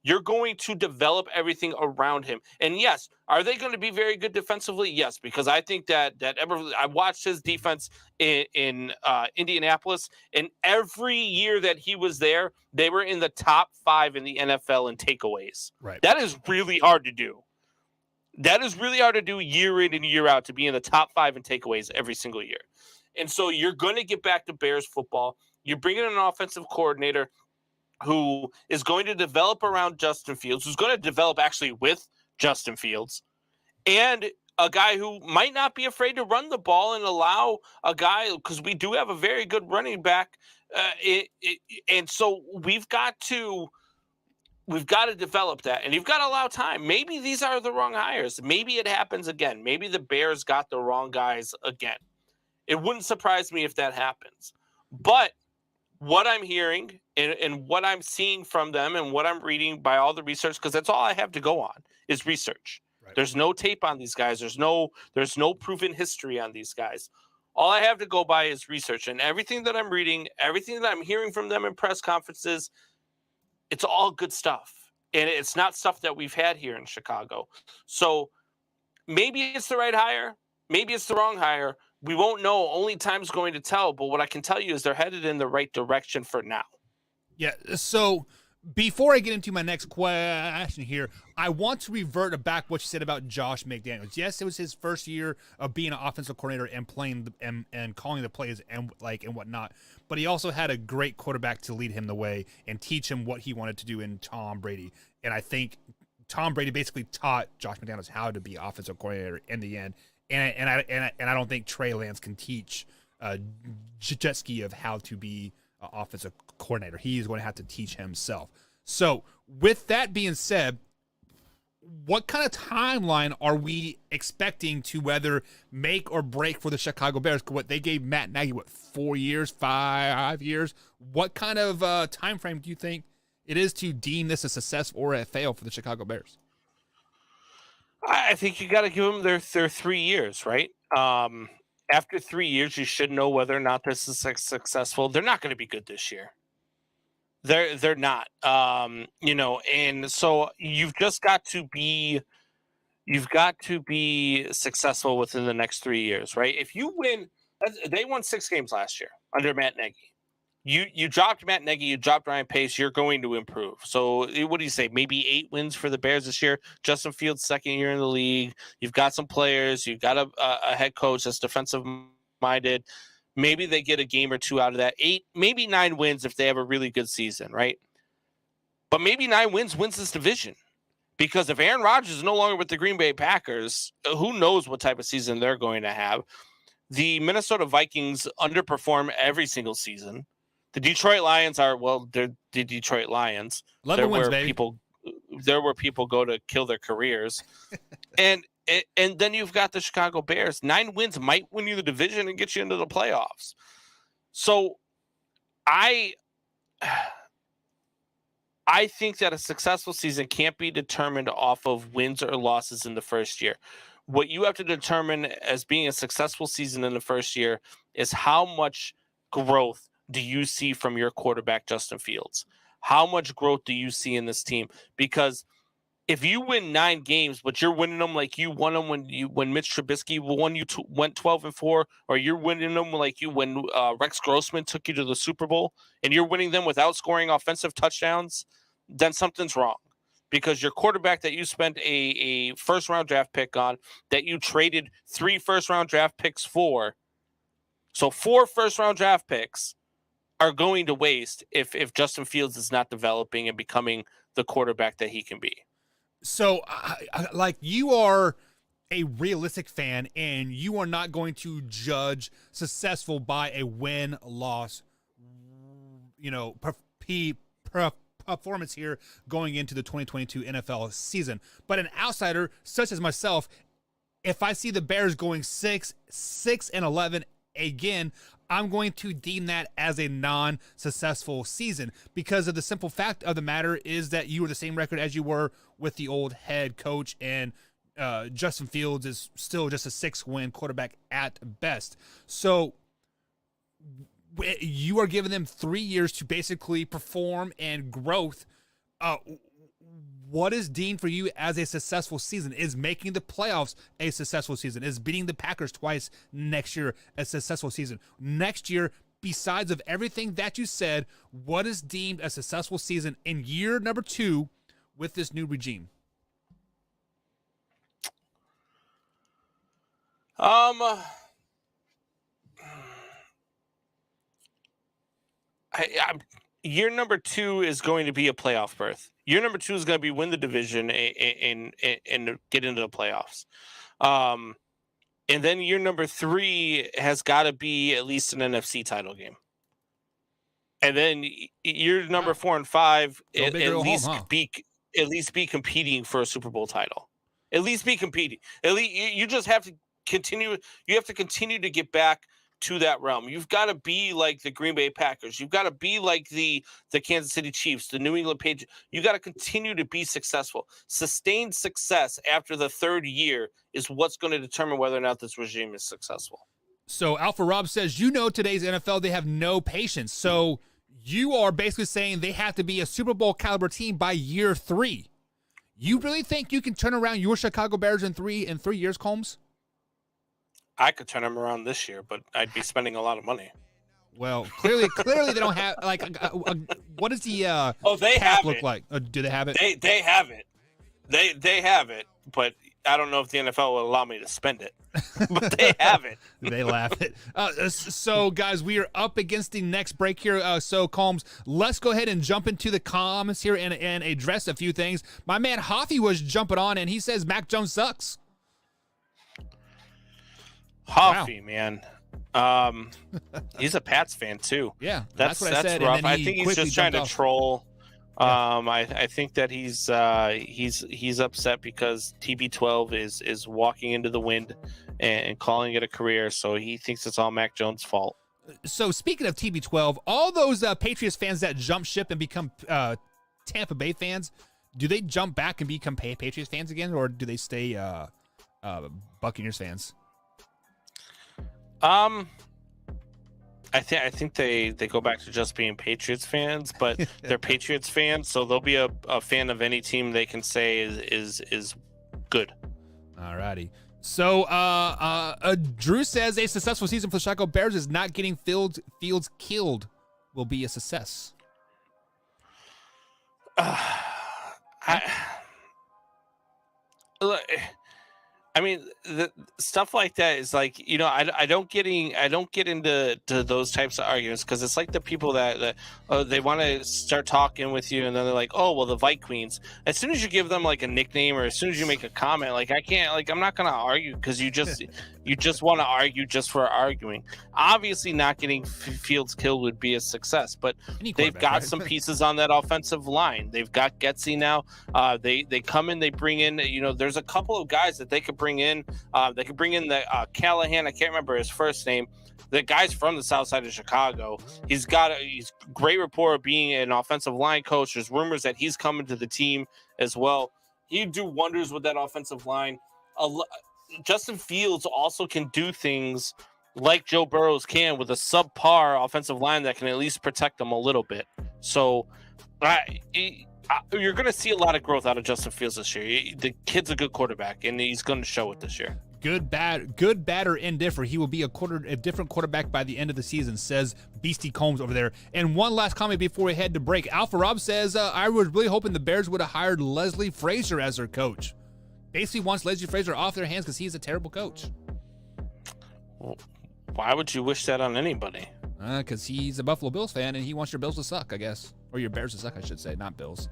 You're going to develop everything around him. And yes, are they going to be very good defensively? Yes, because I think that I watched his defense in Indianapolis, and every year that he was there, they were in the top 5 in the NFL in takeaways. Right. That is really hard to do. That is really hard to do year in and year out, to be in the top 5 in takeaways every single year. And so you're going to get back to Bears football. You're bringing in an offensive coordinator who is going to develop around Justin Fields, who's going to develop actually with Justin Fields, and a guy who might not be afraid to run the ball and allow a guy, because we do have a very good running back. And so we've got to develop that, and you've got to allow time. Maybe these are the wrong hires. Maybe it happens again. Maybe the Bears got the wrong guys again. It wouldn't surprise me if that happens. But what I'm hearing and what I'm seeing from them and what I'm reading by all the research, because that's all I have to go on, is research. Right. There's no tape on these guys. There's no proven history on these guys. All I have to go by is research, and everything that I'm reading, everything that I'm hearing from them in press conferences, it's all good stuff. And it's not stuff that we've had here in Chicago. So maybe it's the right hire. Maybe it's the wrong hire. We won't know. Only time's going to tell. But what I can tell you is they're headed in the right direction for now. Yeah. So before I get into my next question here, I want to revert back what you said about Josh McDaniels. Yes, it was his first year of being an offensive coordinator and playing and calling the plays and whatnot. But he also had a great quarterback to lead him the way and teach him what he wanted to do in Tom Brady. And I think Tom Brady basically taught Josh McDaniels how to be offensive coordinator in the end. And I don't think Trey Lance can teach jet ski of how to be an offensive coordinator. He is going to have to teach himself. So with that being said, what kind of timeline are we expecting to whether make or break for the Chicago Bears? What they gave Matt Nagy, 4 years, 5 years? What kind of time frame do you think it is to deem this a success or a fail for the Chicago Bears? I think you got to give them their 3 years, right? After 3 years, you should know whether or not this is successful. They're not going to be good this year. They're not, and so you've got to be successful within the next 3 years, right? If you win, they won 6 games last year under Matt Nagy. You dropped Matt Nagy, you dropped Ryan Pace, you're going to improve. So what do you say? Maybe 8 wins for the Bears this year. Justin Fields' second year in the league. You've got some players. You've got a head coach that's defensive minded. Maybe they get a game or 2 out of that. 8, maybe 9 wins if they have a really good season, right? But maybe 9 wins this division. Because if Aaron Rodgers is no longer with the Green Bay Packers, who knows what type of season they're going to have. The Minnesota Vikings underperform every single season. The Detroit Lions they're the Detroit Lions. 11 wins, baby. They're where people go to kill their careers. And then you've got the Chicago Bears. 9 wins might win you the division and get you into the playoffs. So I think that a successful season can't be determined off of wins or losses in the first year. What you have to determine as being a successful season in the first year is how much growth do you see from your quarterback, Justin Fields? How much growth do you see in this team? Because if you win 9 games, but you're winning them like you won them when Mitch Trubisky went 12-4, or you're winning them like you when Rex Grossman took you to the Super Bowl, and you're winning them without scoring offensive touchdowns, then something's wrong. Because your quarterback that you spent a first-round draft pick on, that you traded 3 first-round draft picks for, so 4 first-round draft picks are going to waste if Justin Fields is not developing and becoming the quarterback that he can be. So, like, you are a realistic fan, and you are not going to judge successful by a win-loss, performance here going into the 2022 NFL season. But an outsider such as myself, if I see the Bears going 6-11 again, I'm going to deem that as a non-successful season, because of the simple fact of the matter is that you were the same record as you were with the old head coach, and Justin Fields is still just a 6-win quarterback at best. So you are giving them 3 years to basically perform and growth. What is deemed for you as a successful season? Is making the playoffs a successful season? Is beating the Packers twice next year a successful season? Next year, besides of everything that you said, what is deemed a successful season in year number 2 with this new regime? Year number 2 is going to be a playoff berth. Year number 2 is going to be win the division and get into the playoffs. And then year number 3 has got to be at least an NFC title game. And then year number 4 and 5 at least be competing for a Super Bowl title. At least be competing. At least you just have to continue. You have to continue to get back to that realm. You've got to be like the Green Bay Packers. You've got to be like the Kansas City Chiefs, the New England Patriots. You got to continue to be successful. Sustained success after the 3rd year is what's going to determine whether or not this regime is successful. So Alpha Rob says, today's NFL, they have no patience. So you are basically saying they have to be a Super Bowl caliber team by year 3. You really think you can turn around your Chicago Bears in 3 years, Combs? I could turn him around this year, but I'd be spending a lot of money. Well, clearly they don't have like what does the they cap have look it. like? Do they have it? They have it. They have it, but I don't know if the NFL will allow me to spend it. But they have it. They laugh it. So, guys, we are up against the next break here. So, Combs, let's go ahead and jump into the comments here and address a few things. My man Hoffy was jumping on, and he says Mac Jones sucks. Hoffy, man. He's a Pats fan too. Yeah, that's what I said. rough. And then I think he's just trying to troll. Yeah. I think that he's upset because TB12 is walking into the wind and calling it a career. So he thinks it's all Mac Jones' fault. So speaking of TB12, all those Patriots fans that jump ship and become Tampa Bay fans, do they jump back and become Patriots fans again, or do they stay Buccaneers fans? I think they go back to just being Patriots fans, but they're Patriots fans, so they'll be a fan of any team they can say is good. Alrighty. So Drew says a successful season for the Chicago Bears is not getting Fields killed will be a success. I mean, the stuff like that is like, you know, I don't get into those types of arguments because it's like the people that they want to start talking with you and then they're like, oh, well, the Vite Queens. As soon as you give them like a nickname or as soon as you make a comment, like I'm not gonna argue because you just want to argue just for arguing. Obviously, not getting Fields killed would be a success, but they've got some pieces on that offensive line. They've got Getsy now. They come in, they bring in, you know, there's a couple of guys that they could bring in. They could bring in the Callahan. I can't remember his first name. The guy's from the south side of Chicago. He's great rapport of being an offensive line coach. There's rumors that he's coming to the team as well. He'd do wonders with that offensive line. Justin Fields also can do things like Joe Burrows can with a subpar offensive line that can at least protect them a little bit. So you're going to see a lot of growth out of Justin Fields this year. The kid's a good quarterback, and he's going to show it this year. Good, bad, or indifferent. He will be a different quarterback by the end of the season, says Beastie Combs over there. And one last comment before we head to break. Alpha Rob says, I was really hoping the Bears would have hired Leslie Frazier as their coach. Basically wants Leslie Frazier off their hands because he's a terrible coach. Well, why would you wish that on anybody? Because he's a Buffalo Bills fan and he wants your Bills to suck, I guess. Or your Bears to suck, I should say, not Bills.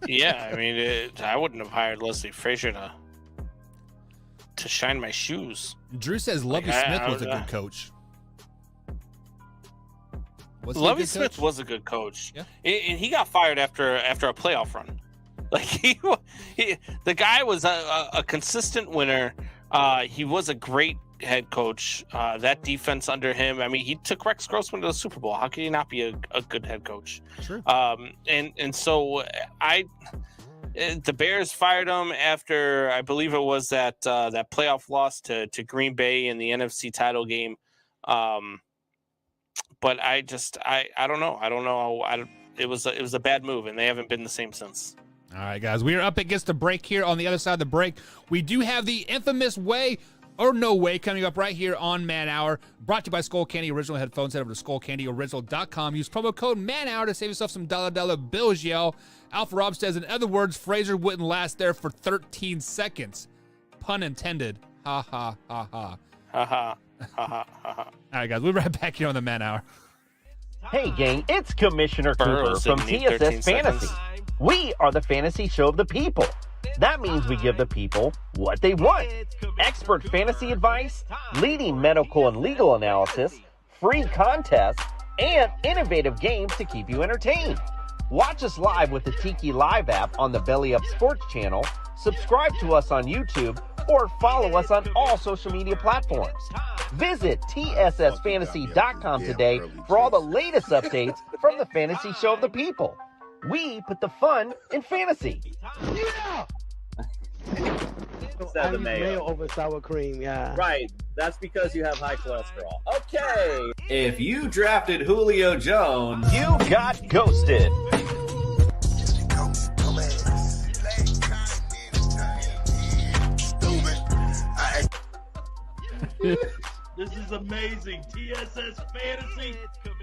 Yeah, I mean, I wouldn't have hired Leslie Frazier to shine my shoes. Drew says Lovie Smith was a good coach. Lovie Smith was a good coach. Yeah. And he got fired after a playoff run. Like the guy was a consistent winner. He was a great head coach. That defense under him, I mean, he took Rex Grossman to the Super Bowl. How could he not be a good head coach? Sure. And so the Bears fired him after, I believe it was that playoff loss to Green Bay in the NFC title game. But I don't know. It was a bad move, and they haven't been the same since. All right, guys, we are up against the break here. On the other side of the break, we do have the infamous Way or No Way coming up right here on Man Hour, brought to you by Skull Candy Original Headphones. Head over to skullcandyoriginal.com. Use promo code Man Hour to save yourself some dollar bills, yo. Alpha Rob says, in other words, Frazier wouldn't last there for 13 seconds. Pun intended. Ha, ha, ha, ha. Ha, ha, ha, ha, ha. All right, guys, we'll be right back here on the Man Hour. Hey, gang, it's Commissioner Cooper from TSS Fantasy. We are the fantasy show of the people. That means we give the people what they want. Expert fantasy advice, leading medical and legal analysis, free contests, and innovative games to keep you entertained. Watch us live with the Tiki Live app on the Belly Up Sports channel, subscribe to us on YouTube, or follow us on all social media platforms. Visit TSSFantasy.com today for all the latest updates from the fantasy show of the people. We put the fun in fantasy. Yeah! Said the mayo over sour cream, yeah. Right. That's because you have high cholesterol. Okay. If you drafted Julio Jones, you got ghosted. This is amazing. TSS Fantasy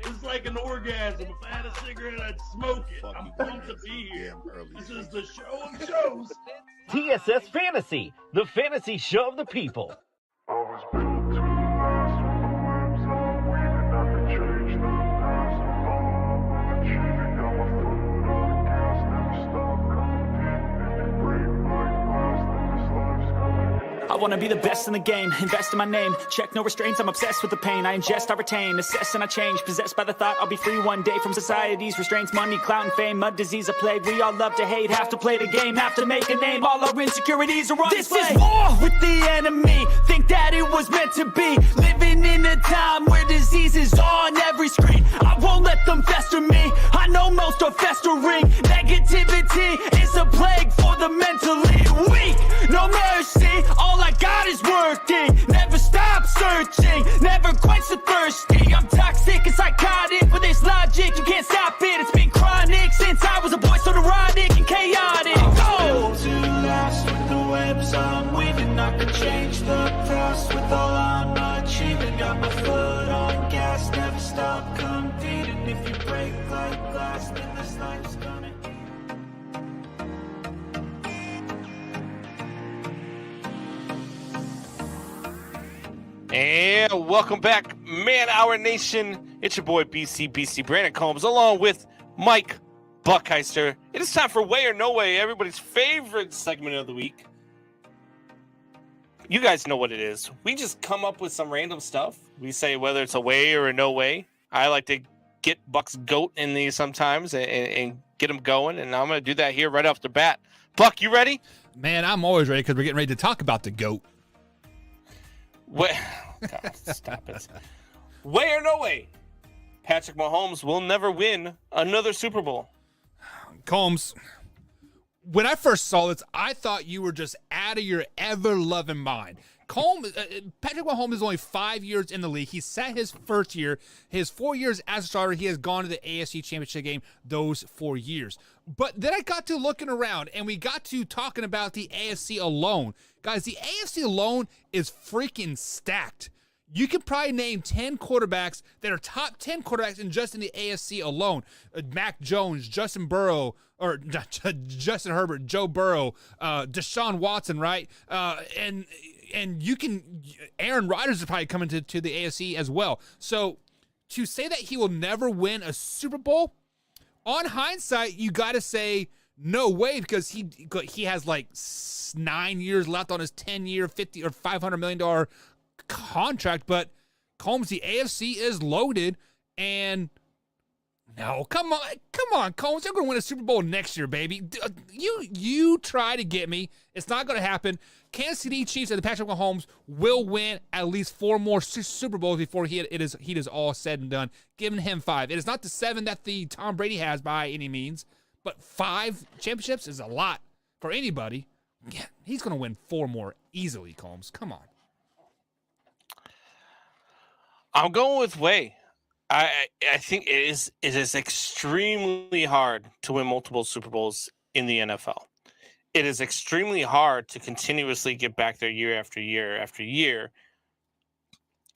is like an orgasm. If I had a cigarette, I'd smoke it. I'm pumped to be here. This is the show of shows. TSS Fantasy, the fantasy show of the people. I was built to last with the limbs I'm weaving. I could change the past with all I'm achieving. Got my foot on the gas, never stop competing. If you break my glass, then this life's gonna end. I wanna be the best in the game, invest in my name. Check no restraints, I'm obsessed with the pain. I ingest, I retain, assess and I change. Possessed by the thought I'll be free one day from society's restraints. Money, clout and fame, mud, disease, a plague. We all love to hate, have to play the game, have to make a name. All our insecurities are on display. This is war with the enemy, think that it was meant to be. Living in a time where disease is on every screen. I won't let them fester me, I know most are festering. Negativity is a plague for the mentally weak. No mercy, all I got is working. Never stop searching, never quench the thirsty. I'm toxic and psychotic, with this logic, you can't stop it. It's been chronic since I was a boy, so neurotic and chaotic. Go! To last with the webs I'm weaving, I could change the past with all I'm achieving. Got my foot on gas, never stop competing. If you break like glass, then this life's gonna end. And welcome back, Man Hour Nation. It's your boy BC Brandon Combs, along with Mike Buckheister. It is time for Way or No Way, everybody's favorite segment of the week. You guys know what it is. We just come up with some random stuff. We say whether it's a way or a no way. I like to get Buck's goat in these sometimes and get him going, and I'm going to do that here right off the bat. Buck, you ready? Man, I'm always ready because we're getting ready to talk about the GOAT. God, stop it. Way or no way, Patrick Mahomes will never win another Super Bowl. Combs, when I first saw this, I thought you were just out of your ever-loving mind. Patrick Mahomes is only 5 years in the league. He sat his first year. His 4 years as a starter, he has gone to the AFC Championship game those 4 years. But then I got to looking around, and we got to talking about the AFC alone. Guys, the AFC alone is freaking stacked. You can probably name 10 quarterbacks that are top 10 quarterbacks in just in the AFC alone. Mac Jones, Justin Herbert, Joe Burrow, Deshaun Watson, right? And you can, Aaron Rodgers is probably coming to the AFC as well. So to say that he will never win a Super Bowl, on hindsight, you got to say no way, because he has like 9 years left on his 10-year, $50 or $500 million contract. But Combs, the AFC is loaded, and no, come on, Combs, they're going to win a Super Bowl next year, baby. You try to get me. It's not going to happen. Kansas City Chiefs and the Patrick Mahomes will win at least 4 more Super Bowls before he is all said and done. Giving him 5. It is not the 7 that the Tom Brady has by any means, but 5 championships is a lot for anybody. Yeah, he's going to win 4 more easily, Combs. Come on. I'm going with Way. I think it is extremely hard to win multiple Super Bowls in the NFL. It is extremely hard to continuously get back there year after year after year.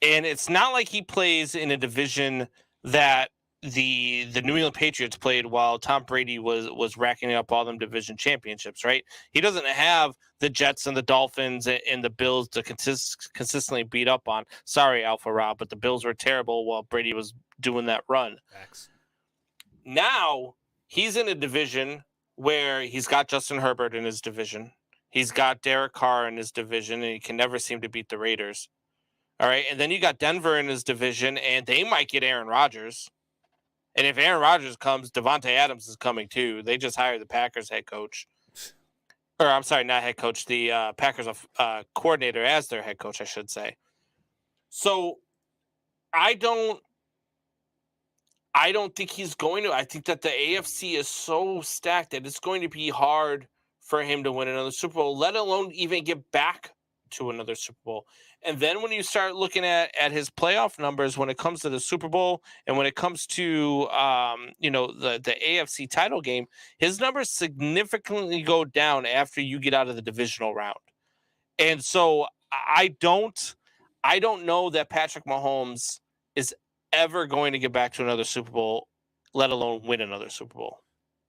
And it's not like he plays in a division that the New England Patriots played while Tom Brady was racking up all them division championships, right? He doesn't have the Jets and the Dolphins and the Bills to consistently beat up on. Sorry, Alpha Rob, but the Bills were terrible while Brady was doing that run. Thanks. Now he's in a division where he's got Justin Herbert in his division. He's got Derek Carr in his division, and he can never seem to beat the Raiders. All right, and then you got Denver in his division, and they might get Aaron Rodgers. And if Aaron Rodgers comes, Devontae Adams is coming too. They just hired the Packers head coach. Or I'm sorry, not head coach, the Packers coordinator as their head coach, I should say. So I don't think he's going to. I think that the AFC is so stacked that it's going to be hard for him to win another Super Bowl, let alone even get back to another Super Bowl. And then when you start looking at his playoff numbers, when it comes to the Super Bowl and when it comes to the AFC title game, his numbers significantly go down after you get out of the divisional round. And so I don't I don't know that Patrick Mahomes is ever going to get back to another Super Bowl, let alone win another Super Bowl.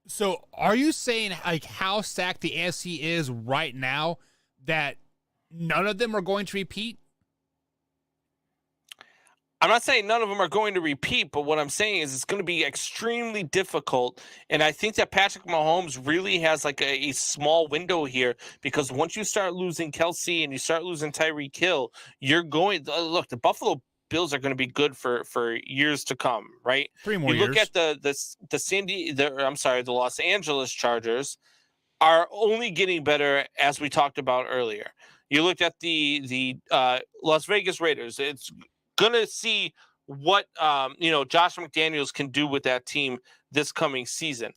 So are you saying like how stacked the AFC is right now that none of them are going to repeat? I'm not saying none of them are going to repeat, but what I'm saying is it's going to be extremely difficult. And I think that Patrick Mahomes really has like a small window here, because once you start losing Kelsey and you start losing Tyreek Hill, you're going look, the Buffalo Bills are going to be good for years to come, right? 3 more you look years. at the Los Angeles Chargers are only getting better, as we talked about earlier. You looked at the Las Vegas Raiders. It's gonna see what Josh McDaniels can do with that team this coming season.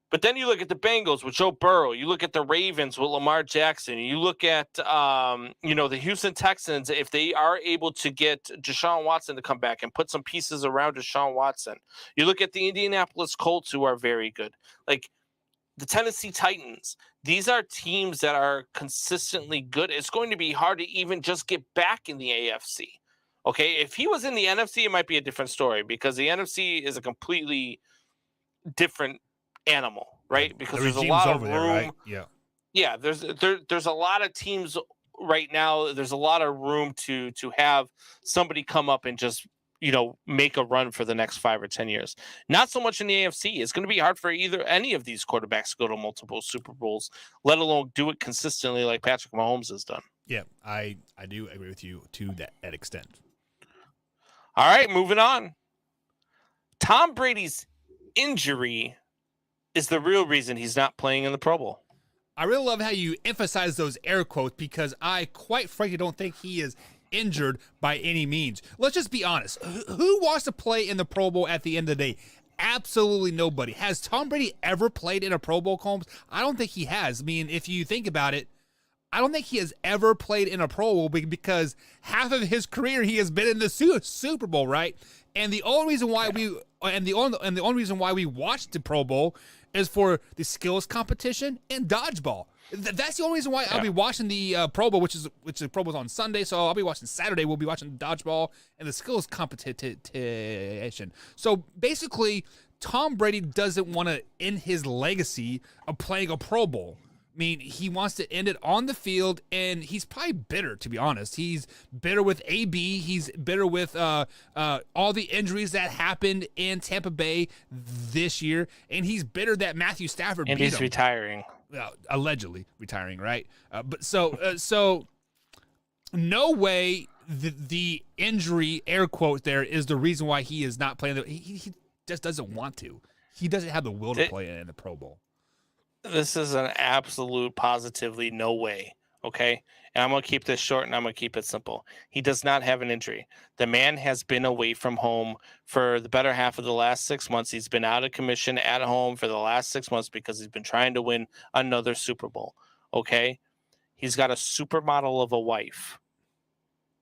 But then you look at the Bengals with Joe Burrow. You look at the Ravens with Lamar Jackson. You look at the Houston Texans, if they are able to get Deshaun Watson to come back and put some pieces around Deshaun Watson. You look at the Indianapolis Colts, who are very good. Like the Tennessee Titans. These are teams that are consistently good. It's going to be hard to even just get back in the AFC. Okay, if he was in the NFC, it might be a different story, because the NFC is a completely different animal, right? Because there's a lot of room. There, right? Yeah. There's a lot of teams right now. There's a lot of room to have somebody come up and just make a run for the next 5 or 10 years. Not so much in the AFC. It's going to be hard for any of these quarterbacks to go to multiple Super Bowls, let alone do it consistently like Patrick Mahomes has done. Yeah, I do agree with you to that extent. All right, moving on. Tom Brady's injury is the real reason he's not playing in the Pro Bowl. I really love how you emphasize those air quotes, because I quite frankly don't think he is injured by any means. Let's just be honest. Who wants to play in the Pro Bowl at the end of the day? Absolutely nobody. Has Tom Brady ever played in a Pro Bowl, Combs? I don't think he has. I mean, if you think about it, I don't think he has ever played in a Pro Bowl, because half of his career he has been in the Super Bowl, right? And the only reason why the only reason why we watched the Pro Bowl is for the skills competition and dodgeball. That's the only reason why I'll be watching the Pro Bowl, which the Pro Bowl's on Sunday. So I'll be watching Saturday. We'll be watching dodgeball and the skills competition. So basically, Tom Brady doesn't want to end his legacy of playing a Pro Bowl. I mean, he wants to end it on the field, and he's probably bitter, to be honest. He's bitter with AB. He's bitter with all the injuries that happened in Tampa Bay this year, and he's bitter that Matthew Stafford and beat he's him. Retiring. Allegedly retiring, right? But so no way the injury, air quote there, is the reason why he is not playing. He just doesn't want to. He doesn't have the will to play in the Pro Bowl. This is an absolute positively no way, okay? And I'm going to keep this short and I'm going to keep it simple. He does not have an injury. The man has been away from home for the better half of the last 6 months. He's been out of commission at home for the last 6 months because he's been trying to win another Super Bowl, okay? He's got a supermodel of a wife,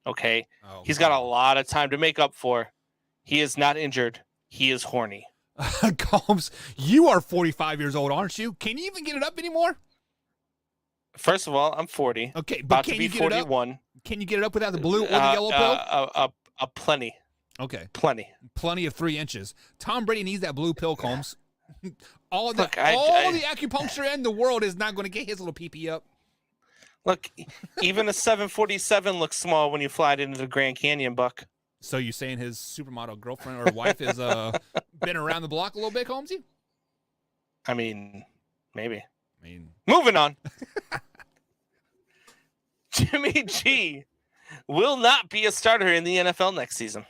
okay? He's got a lot of time to make up for. He is not injured. He is horny. Combs, you are 45 years old, aren't you? Can you even get it up anymore? First of all, I'm 40. Okay, but about can to be you get 41. It up? Can you get it up without the blue or the yellow pill? Plenty. Okay. Plenty of 3 inches. Tom Brady needs that blue pill, Combs. all the acupuncture in the world is not going to get his little pee up. Look, even a 747 looks small when you fly it into the Grand Canyon, Buck. So you saying his supermodel girlfriend or wife has been around the block a little bit, Holmesy? I mean, maybe. Moving on. Jimmy G will not be a starter in the NFL next season.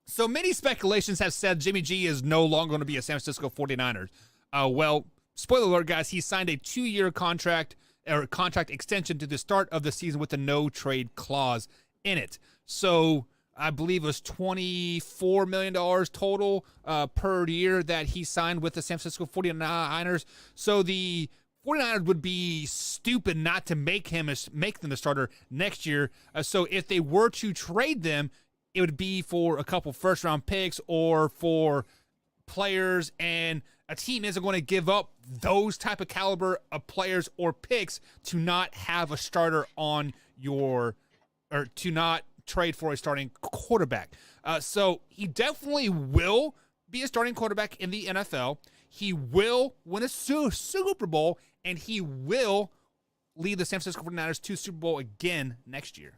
So many speculations have said Jimmy G is no longer going to be a San Francisco 49ers. Well, spoiler alert, guys, he signed a 2-year contract extension to the start of the season with a no-trade clause in it. So I believe it was $24 million total per year that he signed with the San Francisco 49ers. So the 49ers would be stupid not to make them a starter next year. So if they were to trade them, it would be for a couple first-round picks or for players, and a team isn't going to give up those type of caliber of players or picks to not have a starter on your or to not trade for a starting quarterback. So he definitely will be a starting quarterback in the NFL. He will win a Super Bowl, and he will lead the San Francisco 49ers to Super Bowl again next year.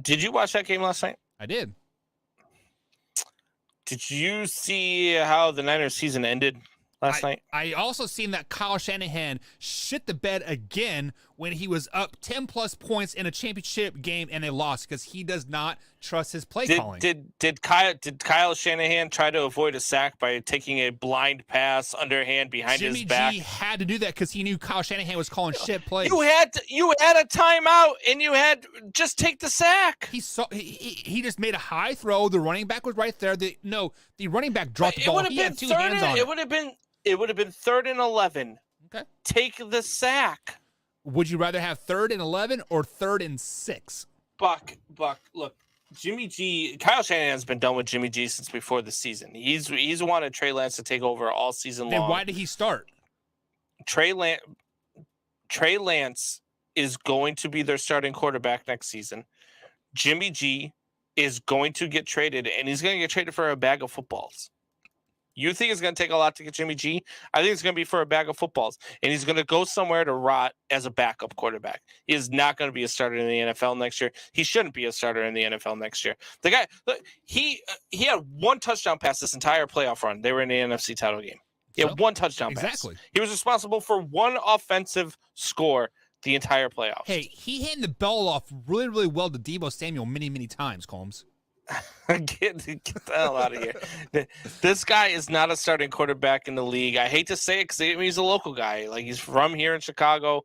Did you watch that game last night? I did. Did you see how the Niners season ended last night? I also seen that Kyle Shanahan shit the bed again when he was up 10-plus points in a championship game and they lost because he does not trust his play calling. Did Kyle Shanahan try to avoid a sack by taking a blind pass underhand behind his back? Jimmy G had to do that because he knew Kyle Shanahan was calling shit plays. You had a timeout and you had just take the sack. He just made a high throw. The running back was right there. The running back dropped the ball. He had two hands on it. It would have been 3rd and 11. Okay. Take the sack. Would you rather have 3rd and 11 or 3rd and 6? Buck, look, Jimmy G, Kyle Shanahan's been done with Jimmy G since before the season. He's wanted Trey Lance to take over all season long. Then why did he start? Trey Lance is going to be their starting quarterback next season. Jimmy G is going to get traded, and he's going to get traded for a bag of footballs. You think it's going to take a lot to get Jimmy G? I think it's going to be for a bag of footballs, and he's going to go somewhere to rot as a backup quarterback. He is not going to be a starter in the NFL next year. He shouldn't be a starter in the NFL next year. The guy, look, he had one touchdown pass this entire playoff run. They were in the NFC title game. He had one touchdown pass. Exactly. He was responsible for one offensive score the entire playoffs. Hey, he handed the ball off really, really well to Deebo Samuel many, many times, Combs. Get the hell out of here. This guy is not a starting quarterback in the league. I hate to say it because he's a local guy. Like, he's from here in Chicago.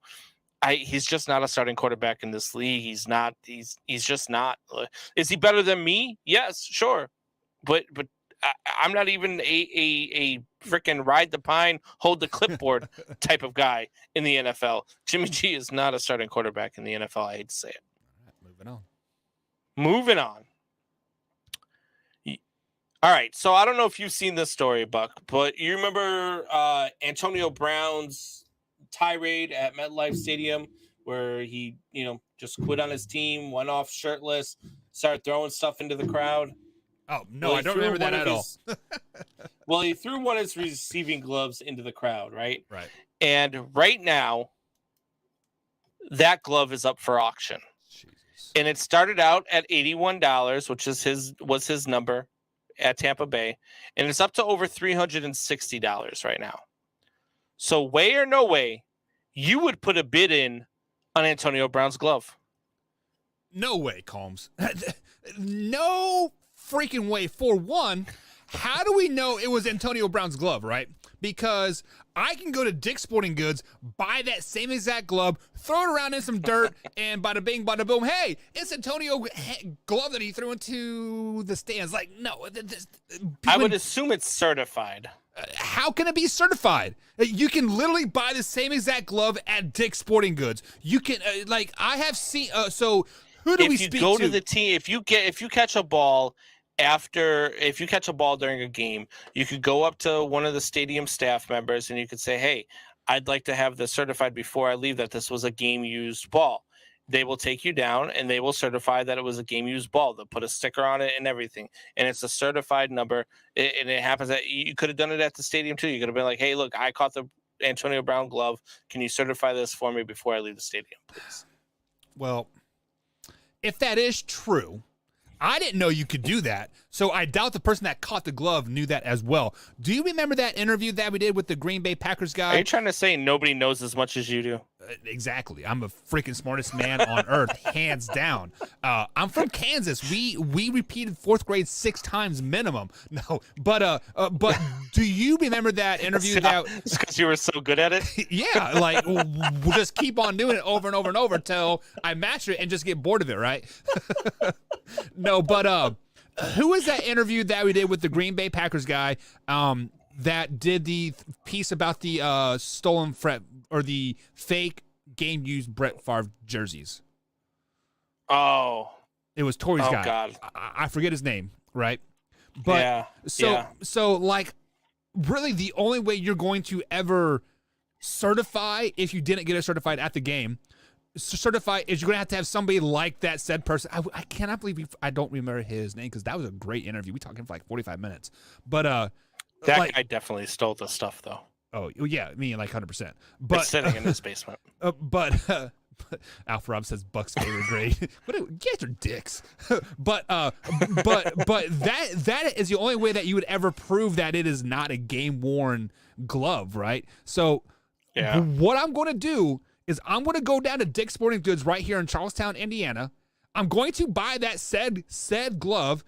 He's just not a starting quarterback in this league. He's not. He's just not. Is he better than me? Yes, sure. But I'm not even a freaking ride the pine, hold the clipboard type of guy in the NFL. Jimmy G is not a starting quarterback in the NFL. I hate to say it. Moving on. All right, so I don't know if you've seen this story, Buck, but you remember Antonio Brown's tirade at MetLife Stadium where he, just quit on his team, went off shirtless, started throwing stuff into the crowd? Oh, no, I don't remember that at all. Well, he threw one of his receiving gloves into the crowd, right? Right. And right now, that glove is up for auction. Jesus. And it started out at $81, which was his number at Tampa Bay, and it's up to over $360 right now. So way or no way, you would put a bid in on Antonio Brown's glove. No way, Combs. No freaking way. For one, how do we know it was Antonio Brown's glove, right? Because I can go to Dick's Sporting Goods, buy that same exact glove, throw it around in some dirt, and bada bing, bada boom, hey, it's Antonio glove that he threw into the stands. Like, no. I would assume it's certified. How can it be certified? You can literally buy the same exact glove at Dick's Sporting Goods. You can, I have seen, so who do we speak to? If you go to the team, if you catch a ball, if you catch a ball during a game, you could go up to one of the stadium staff members and you could say, hey, I'd like to have this certified before I leave that this was a game-used ball. They will take you down and they will certify that it was a game-used ball. They'll put a sticker on it and everything. And it's a certified number. And it happens that you could have done it at the stadium too. You could have been like, hey, look, I caught the Antonio Brown glove. Can you certify this for me before I leave the stadium, please? Well, if that is true, I didn't know you could do that, so I doubt the person that caught the glove knew that as well. Do you remember that interview that we did with the Green Bay Packers guy? Are you trying to say nobody knows as much as you do? Exactly. I'm the freaking smartest man on earth, hands down. I'm from Kansas. We repeated fourth grade 6 times minimum. No, but do you remember that interview? It's because you were so good at it? Yeah, like we'll just keep on doing it over and over and over until I master it and just get bored of it, right? No, but who was that interview that we did with the Green Bay Packers guy that did the piece about the stolen or the fake game-used Brett Favre jerseys? Oh. It was Tori's guy. Oh, God. I forget his name, right? But so like, really the only way you're going to ever certify, if you didn't get it certified at the game, certify is you're going to have somebody like that said person. I cannot believe I don't remember his name because that was a great interview. We talked him for like 45 minutes. But that guy definitely stole the stuff, though. Oh, yeah, me like 100%. But it's sitting in his basement. But Alpha Rob says Buck's favorite grade. But you guys are dicks. but that is the only way that you would ever prove that it is not a game worn glove, right? So what I'm going to do is I'm going to go down to Dick's Sporting Goods right here in Charlestown, Indiana. I'm going to buy that said glove.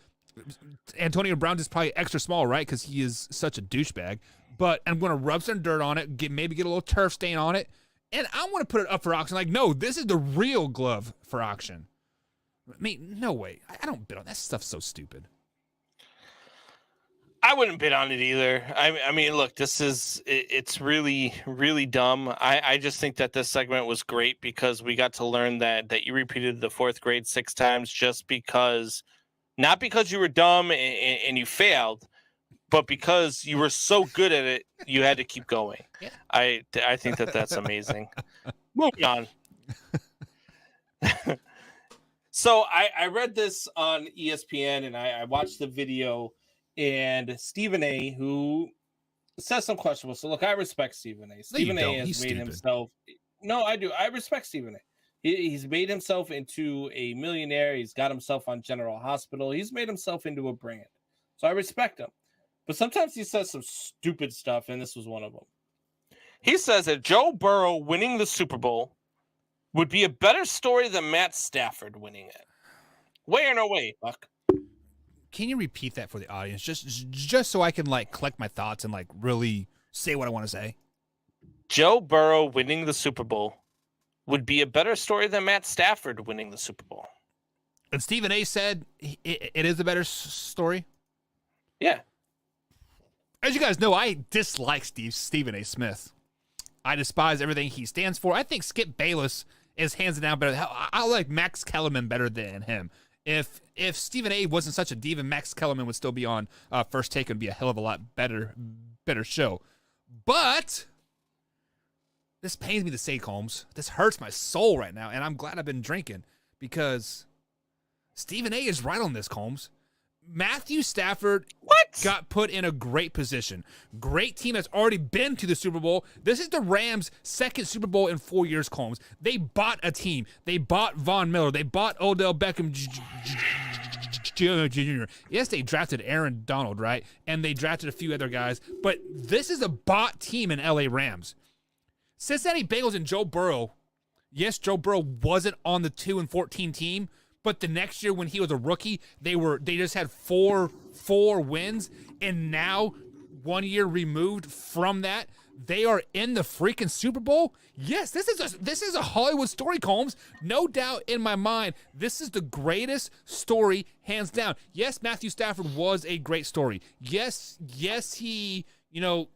Antonio Brown is probably extra small, right? Because he is such a douchebag. But I'm going to rub some dirt on it, maybe get a little turf stain on it, and I want to put it up for auction. Like, no, this is the real glove for auction. I mean, no way. I don't bid on that stuff. So stupid. I wouldn't bid on it either. I mean, look, it's really, really dumb. I just think that this segment was great because we got to learn that you repeated the fourth grade 6 times just because, not because you were dumb and you failed, but because you were so good at it, you had to keep going. Yeah. I think that's amazing. Moving on. So I read this on ESPN and I watched the video, and Stephen A., who says some questionable. So look, I respect Stephen A. Stephen A. has made himself. No, I do. I respect Stephen A. He's made himself into a millionaire. He's got himself on General Hospital. He's made himself into a brand. So I respect him. But sometimes he says some stupid stuff, and this was one of them. He says that Joe Burrow winning the Super Bowl would be a better story than Matt Stafford winning it. Way or no way, Buck? Can you repeat that for the audience, just so I can like collect my thoughts and like really say what I want to say? Joe Burrow winning the Super Bowl would be a better story than Matt Stafford winning the Super Bowl. And Stephen A. said it is a better story? Yeah. As you guys know, I dislike Stephen A. Smith. I despise everything he stands for. I think Skip Bayless is hands down better. I like Max Kellerman better than him. If Stephen A. wasn't such a diva, Max Kellerman would still be on First Take and be a hell of a lot better show. But this pains me to say, Combs. This hurts my soul right now, and I'm glad I've been drinking because Stephen A. is right on this, Combs. Matthew Stafford got put in a great position. Great team that's already been to the Super Bowl. This is the Rams' second Super Bowl in 4 years, Combs. They bought a team. They bought Von Miller. They bought Odell Beckham Jr. Yes, they drafted Aaron Donald, right? And they drafted a few other guys. But this is a bought team in LA Rams. Cincinnati Bengals and Joe Burrow. Yes, Joe Burrow wasn't on the 2-14 team, but the next year when he was a rookie, they just had four wins, and now 1 year removed from that, they are in the freaking Super Bowl. Yes, this is a Hollywood story, Combs. No doubt in my mind, this is the greatest story, hands down. Yes, Matthew Stafford was a great story. Yes, he,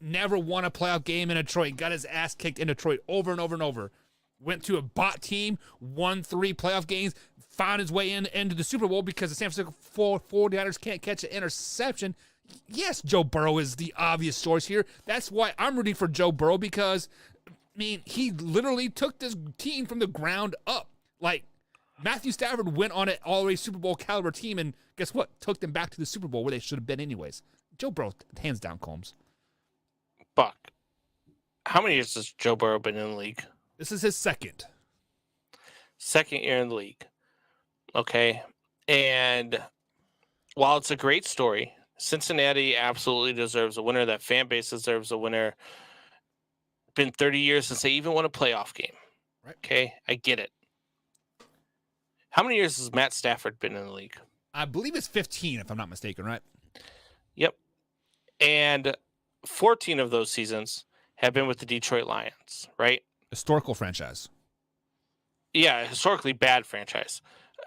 never won a playoff game in Detroit, got his ass kicked in Detroit over and over and over. Went to a bot team, won 3 playoff games, found his way into the Super Bowl because the San Francisco 49ers can't catch an interception. Yes, Joe Burrow is the obvious source here. That's why I'm rooting for Joe Burrow because, he literally took this team from the ground up. Like, Matthew Stafford went on an already Super Bowl caliber team, and guess what? Took them back to the Super Bowl where they should have been anyways. Joe Burrow, hands down, Combs. Buck, how many years has Joe Burrow been in the league? This is his second year in the league. Okay. And while it's a great story, Cincinnati absolutely deserves a winner. That fan base deserves a winner. Been 30 years since they even won a playoff game. Right. Okay. I get it. How many years has Matt Stafford been in the league? I believe it's 15, if I'm not mistaken, right? Yep. And 14 of those seasons have been with the Detroit Lions, right? Historical franchise. Yeah, historically bad franchise.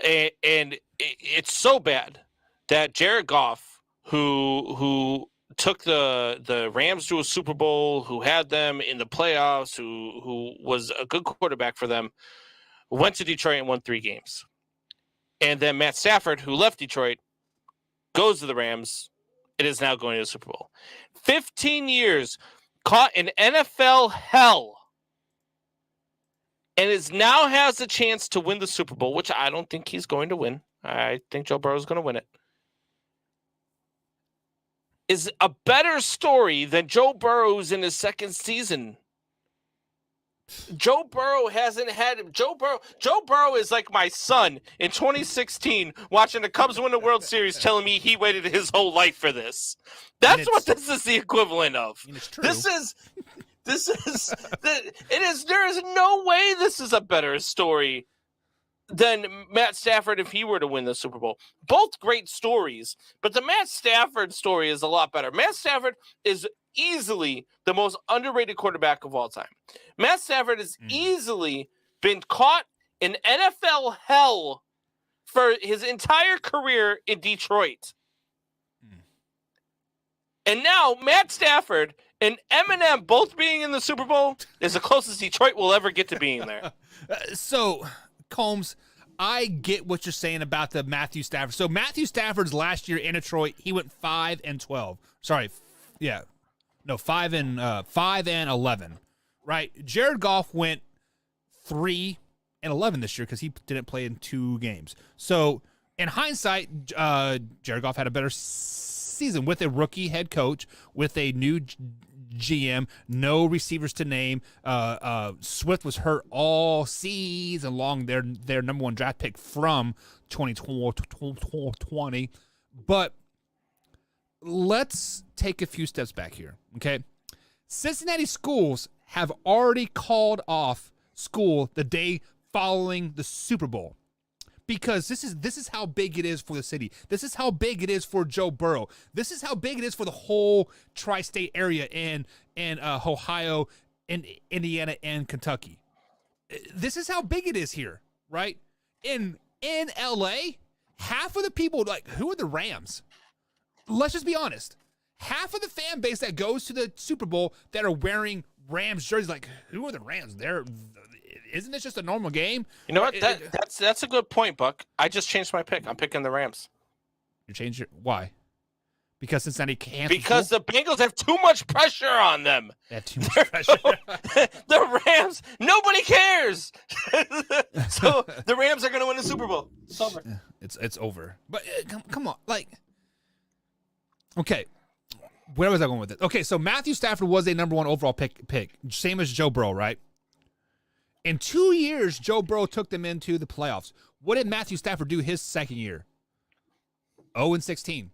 And it's so bad that Jared Goff, who took the Rams to a Super Bowl, who had them in the playoffs, who was a good quarterback for them, went to Detroit and won 3 games. And then Matt Stafford, who left Detroit, goes to the Rams. It is now going to the Super Bowl. 15 years, caught in NFL hell. and is now has a chance to win the Super Bowl, which I don't think he's going to win. I think Joe Burrow is going to win it. Is a better story than Joe Burrow's in his second season. Joe Burrow hasn't had Joe Burrow is like my son in 2016 watching the Cubs win the World Series, telling me he waited his whole life for this. That's what this is the equivalent of. It's true. There is no way this is a better story than Matt Stafford if he were to win the Super Bowl. Both great stories, but the Matt Stafford story is a lot better. Matt Stafford is easily the most underrated quarterback of all time. Matt Stafford has easily been caught in NFL hell for his entire career in Detroit. And now Matt Stafford and Eminem both being in the Super Bowl is the closest Detroit will ever get to being there. So, Combs, I get what you're saying about the Matthew Stafford. So Matthew Stafford's last year in Detroit, he went 5-12. Sorry, 5-11. Right? Jared Goff went 3-11 this year because he didn't play in 2 games. So in hindsight, Jared Goff had a better season with a rookie head coach, with a new GM, no receivers to name. Swift was hurt all season long. Their number 1 draft pick from 2020. But let's take a few steps back here, okay? Cincinnati schools have already called off school the day following the Super Bowl, because this is how big it is for the city. This is how big it is for Joe Burrow. This is how big it is for the whole tri-state area in Ohio, and Indiana, and Kentucky. This is how big it is here, right? In LA, half of the people, like, who are the Rams? Let's just be honest. Half of the fan base that goes to the Super Bowl that are wearing Rams jerseys, like, who are the Rams? Isn't this just a normal game? You know what? That's a good point, Buck. I just changed my pick. I'm picking the Rams. You changed your why? Because Cincinnati can't. Because the Bengals have too much pressure on them. They have too much pressure. The Rams, nobody cares. So the Rams are going to win the Super Bowl. It's over. It's over. But come on, like, okay. Where was I going with it? Okay, so Matthew Stafford was a number 1 overall pick, same as Joe Burrow, right? In 2 years, Joe Burrow took them into the playoffs. What did Matthew Stafford do his second year? 0-16.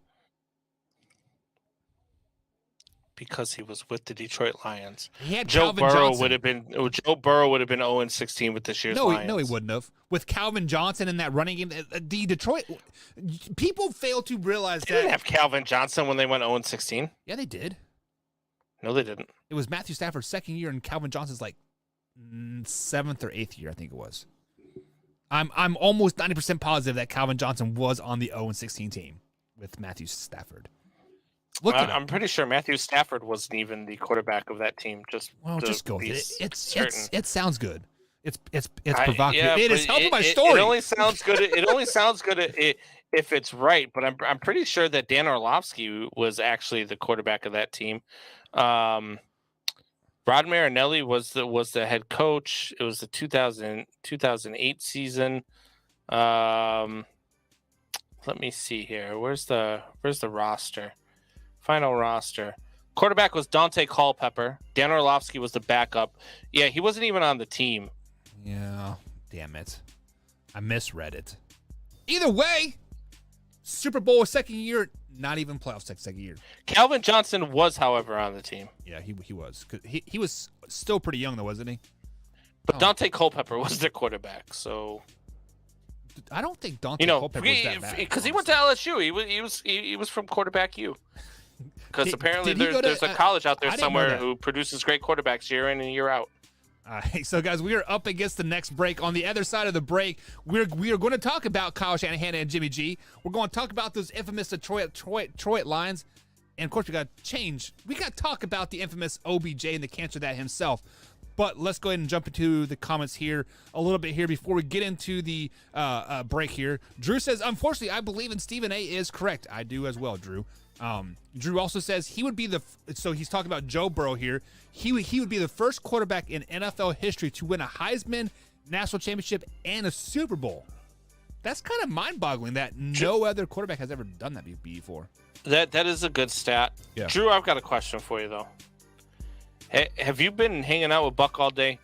Because he was with the Detroit Lions. He had Joe Calvin Burrow Johnson. would have been 0-16 with this year's Lions. No, he wouldn't have. With Calvin Johnson in that running game, the Detroit people fail to realize They didn't have Calvin Johnson when they went 0-16. Yeah, they did. No, they didn't. It was Matthew Stafford's second year, and Calvin Johnson's like 7th or 8th year, I think it was. I'm almost 90% positive that Calvin Johnson was on the 0-16 team with Matthew Stafford. I'm pretty sure Matthew Stafford wasn't even the quarterback of that team. Just go with it. It sounds good. It's provocative. Yeah, it is helping my story. It only sounds good. It only sounds good if it's right. But I'm pretty sure that Dan Orlovsky was actually the quarterback of that team. Rod Marinelli was the head coach. It was the 2008 season. Let me see here. Where's the roster? Final roster. Quarterback was Dante Culpepper. Dan Orlovsky was the backup. Yeah, he wasn't even on the team. Yeah, damn it. I misread it. Either way, Super Bowl second year, not even playoff second year. Calvin Johnson was, however, on the team. Yeah, he was. He was still pretty young, though, wasn't he? But Dante Culpepper was their quarterback, so... I don't think Dante Culpepper was that bad. Because he went to LSU. He was from quarterback U. Because apparently there's a college out there somewhere who produces great quarterbacks year in and year out. All right, so guys, we are up against the next break. On the other side of the break, we are going to talk about Kyle Shanahan and Jimmy G. We're going to talk about those infamous Detroit Lions, and of course, we got to change. We got to talk about the infamous OBJ and the cancer that himself. But let's go ahead and jump into the comments here a little bit here before we get into the break here. Drew says, unfortunately, I believe in Stephen A. is correct. I do as well, Drew. Drew also says he would be so he's talking about Joe Burrow here. He would be the first quarterback in NFL history to win a Heisman national championship, and a Super Bowl. That's kind of mind-boggling that no other quarterback has ever done that before. That is a good stat. Yeah. Drew, I've got a question for you, though. Have you been hanging out with Buck all day?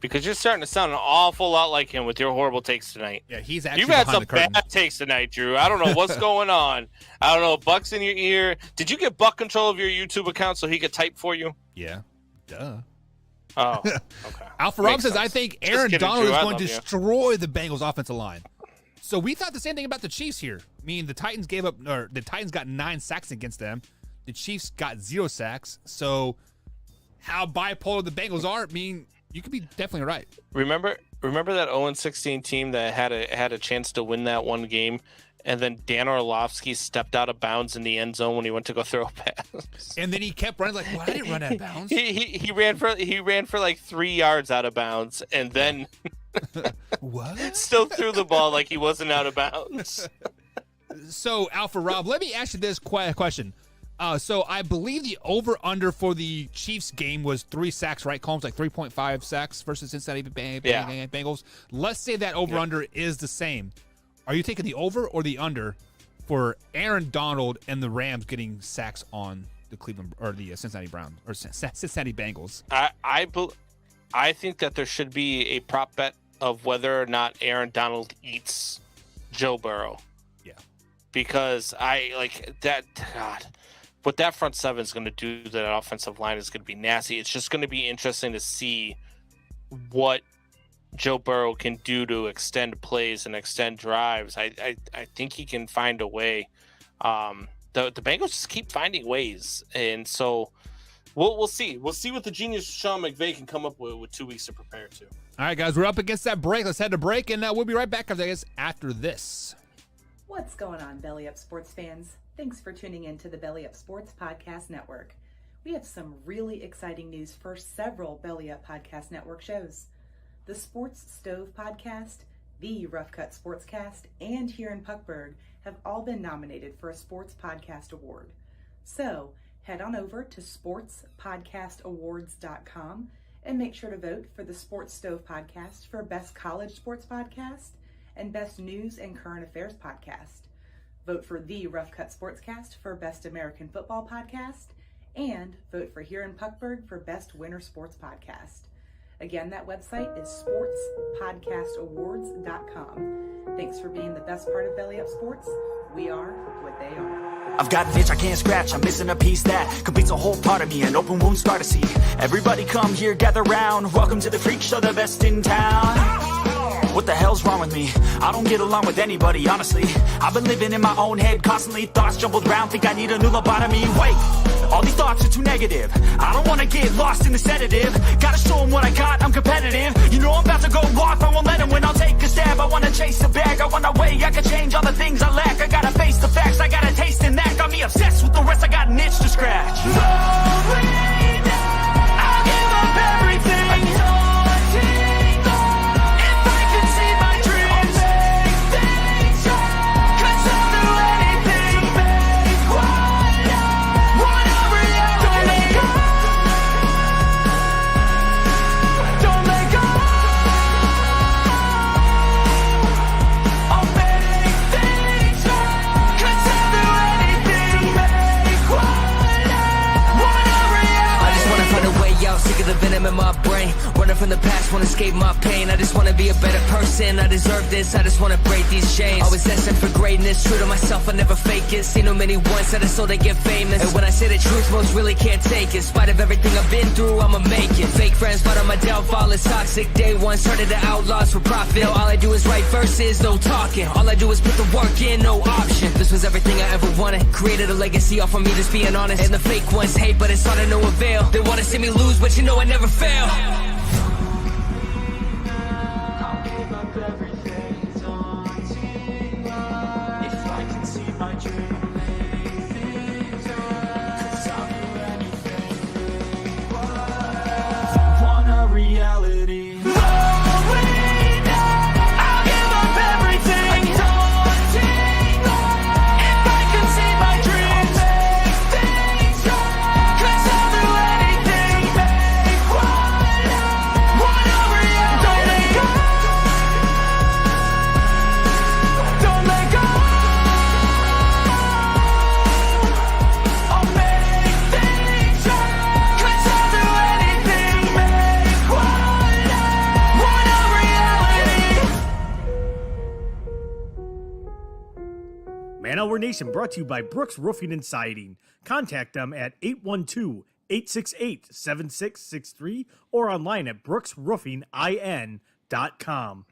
Because you're starting to sound an awful lot like him with your horrible takes tonight. Yeah, he's actually You've had behind some the curtain. bad takes tonight, Drew. I don't know what's going on. I don't know. Buck's in your ear. Did you get Buck control of your YouTube account so he could type for you? Yeah. Duh. Oh, okay. Alpha Rob says, I think Aaron Donald Drew. is I going to love you. destroy the Bengals offensive line. So we thought the same thing about the Chiefs here. I mean, the Titans got 9 sacks against them. The Chiefs got 0 sacks. So how bipolar the Bengals are, I mean, you could be definitely right. Remember that 0-16 team that had a chance to win that one game, and then Dan Orlovsky stepped out of bounds in the end zone when he went to go throw a pass. And then he kept running like, "Well, I didn't run out of bounds." he ran for like 3 yards out of bounds, and then what? Still threw the ball like he wasn't out of bounds. So Alpha Rob, let me ask you this question. So I believe the over/under for the Chiefs game was 3 sacks, right? Combs, like 3.5 sacks versus Cincinnati Bengals. Let's say that over/under is the same. Are you taking the over or the under for Aaron Donald and the Rams getting sacks on the Cleveland or the Cincinnati Browns or Cincinnati Bengals? I think that there should be a prop bet of whether or not Aaron Donald eats Joe Burrow. Yeah, because I like that. God. What that front seven is going to do to that offensive line is going to be nasty. It's just going to be interesting to see what Joe Burrow can do to extend plays and extend drives. I think he can find a way. The Bengals just keep finding ways, and so we'll see. We'll see what the genius Sean McVay can come up with 2 weeks to prepare to. All right, guys, we're up against that break. Let's head to break, and we'll be right back after this. What's going on, Belly Up sports fans? Thanks for tuning in to the Belly Up Sports Podcast Network. We have some really exciting news for several Belly Up Podcast Network shows. The Sports Stove Podcast, the Rough Cut Sportscast, and Here in Puckburg have all been nominated for a Sports Podcast Award. So, head on over to sportspodcastawards.com and make sure to vote for the Sports Stove Podcast for Best College Sports Podcast and Best News and Current Affairs Podcast. Vote for the Rough Cut Sportscast for Best American Football Podcast, and vote for Here in Puckburg for Best Winter Sports Podcast. Again, that website is sportspodcastawards.com. Thanks for being the best part of Belly Up Sports. We are what they are. I've got an itch I can't scratch, I'm missing a piece that completes a whole part of me, an open wound scar to see. Everybody come here, gather round, welcome to the freak show, the best in town. What the hell's wrong with me? I don't get along with anybody, honestly. I've been living in my own head, constantly thoughts jumbled around, think I need a new lobotomy. Wait, all these thoughts are too negative. I don't wanna get lost in the sedative. Gotta show them what I got, I'm competitive. You know I'm about to go off, I won't let them win, I'll take a stab. I wanna chase the bag, I want a way I can change all the things I lack. I gotta face the facts, I got a taste in that. Got me obsessed with the rest, I got an itch to scratch. I'll give up everything. Sick of the venom in my brain, running from the past, wanna escape my pain. I just wanna be a better person, I deserve this, I just wanna break these chains. Always destined for greatness, true to myself, I never fake it. Seen too many once, I just so they get famous. And when I say the truth, most really can't take it. In spite of everything I've been through, I'ma make it. Fake friends, part of my downfall is toxic. Day one, started the outlaws for profit. Now all I do is write verses, no talking. All I do is put the work in, no option. This was everything I ever wanted, created a legacy off of me just being honest. And the fake ones hate, but it's all to no avail. They wanna see me lose, but you know I never fail. I'll give up everything, daunting if I can see my dream. Cause I'll do anything, want a reality. I'll give up everything, daunting if I can see my dreams. Cause I'll do anything. Man Hour Nation brought to you by Brooks Roofing and Siding. Contact them at 812-868-7663 or online at brooksroofingin.com.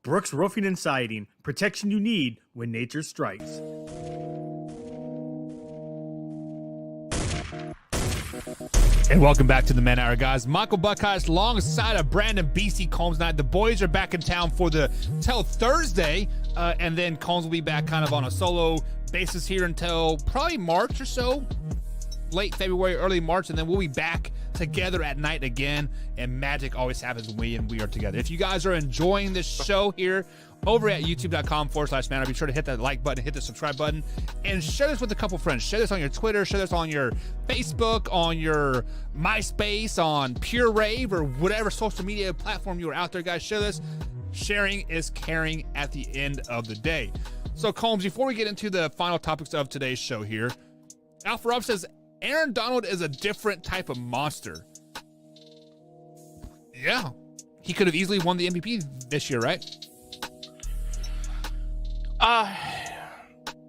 Brooks Roofing and Siding, protection you need when nature strikes. And welcome back to the Man Hour, guys. Michael Buckheist alongside of Brandon BC Combs night. The boys are back in town for till Thursday, and then Combs will be back kind of on a solo basis here until probably March or so, late February, early March, and then we'll be back together at night again. And magic always happens when we are together. If you guys are enjoying this show here over at youtube.com/manhour, be sure to hit that like button, hit the subscribe button, and share this with a couple friends. Share this on your Twitter, share this on your Facebook, on your MySpace, on Pure Rave, or whatever social media platform you are out there, guys. Share this. Sharing is caring at the end of the day. So, Combs, before we get into the final topics of today's show here, Alpha Rob says Aaron Donald is a different type of monster. Yeah. He could have easily won the MVP this year, right?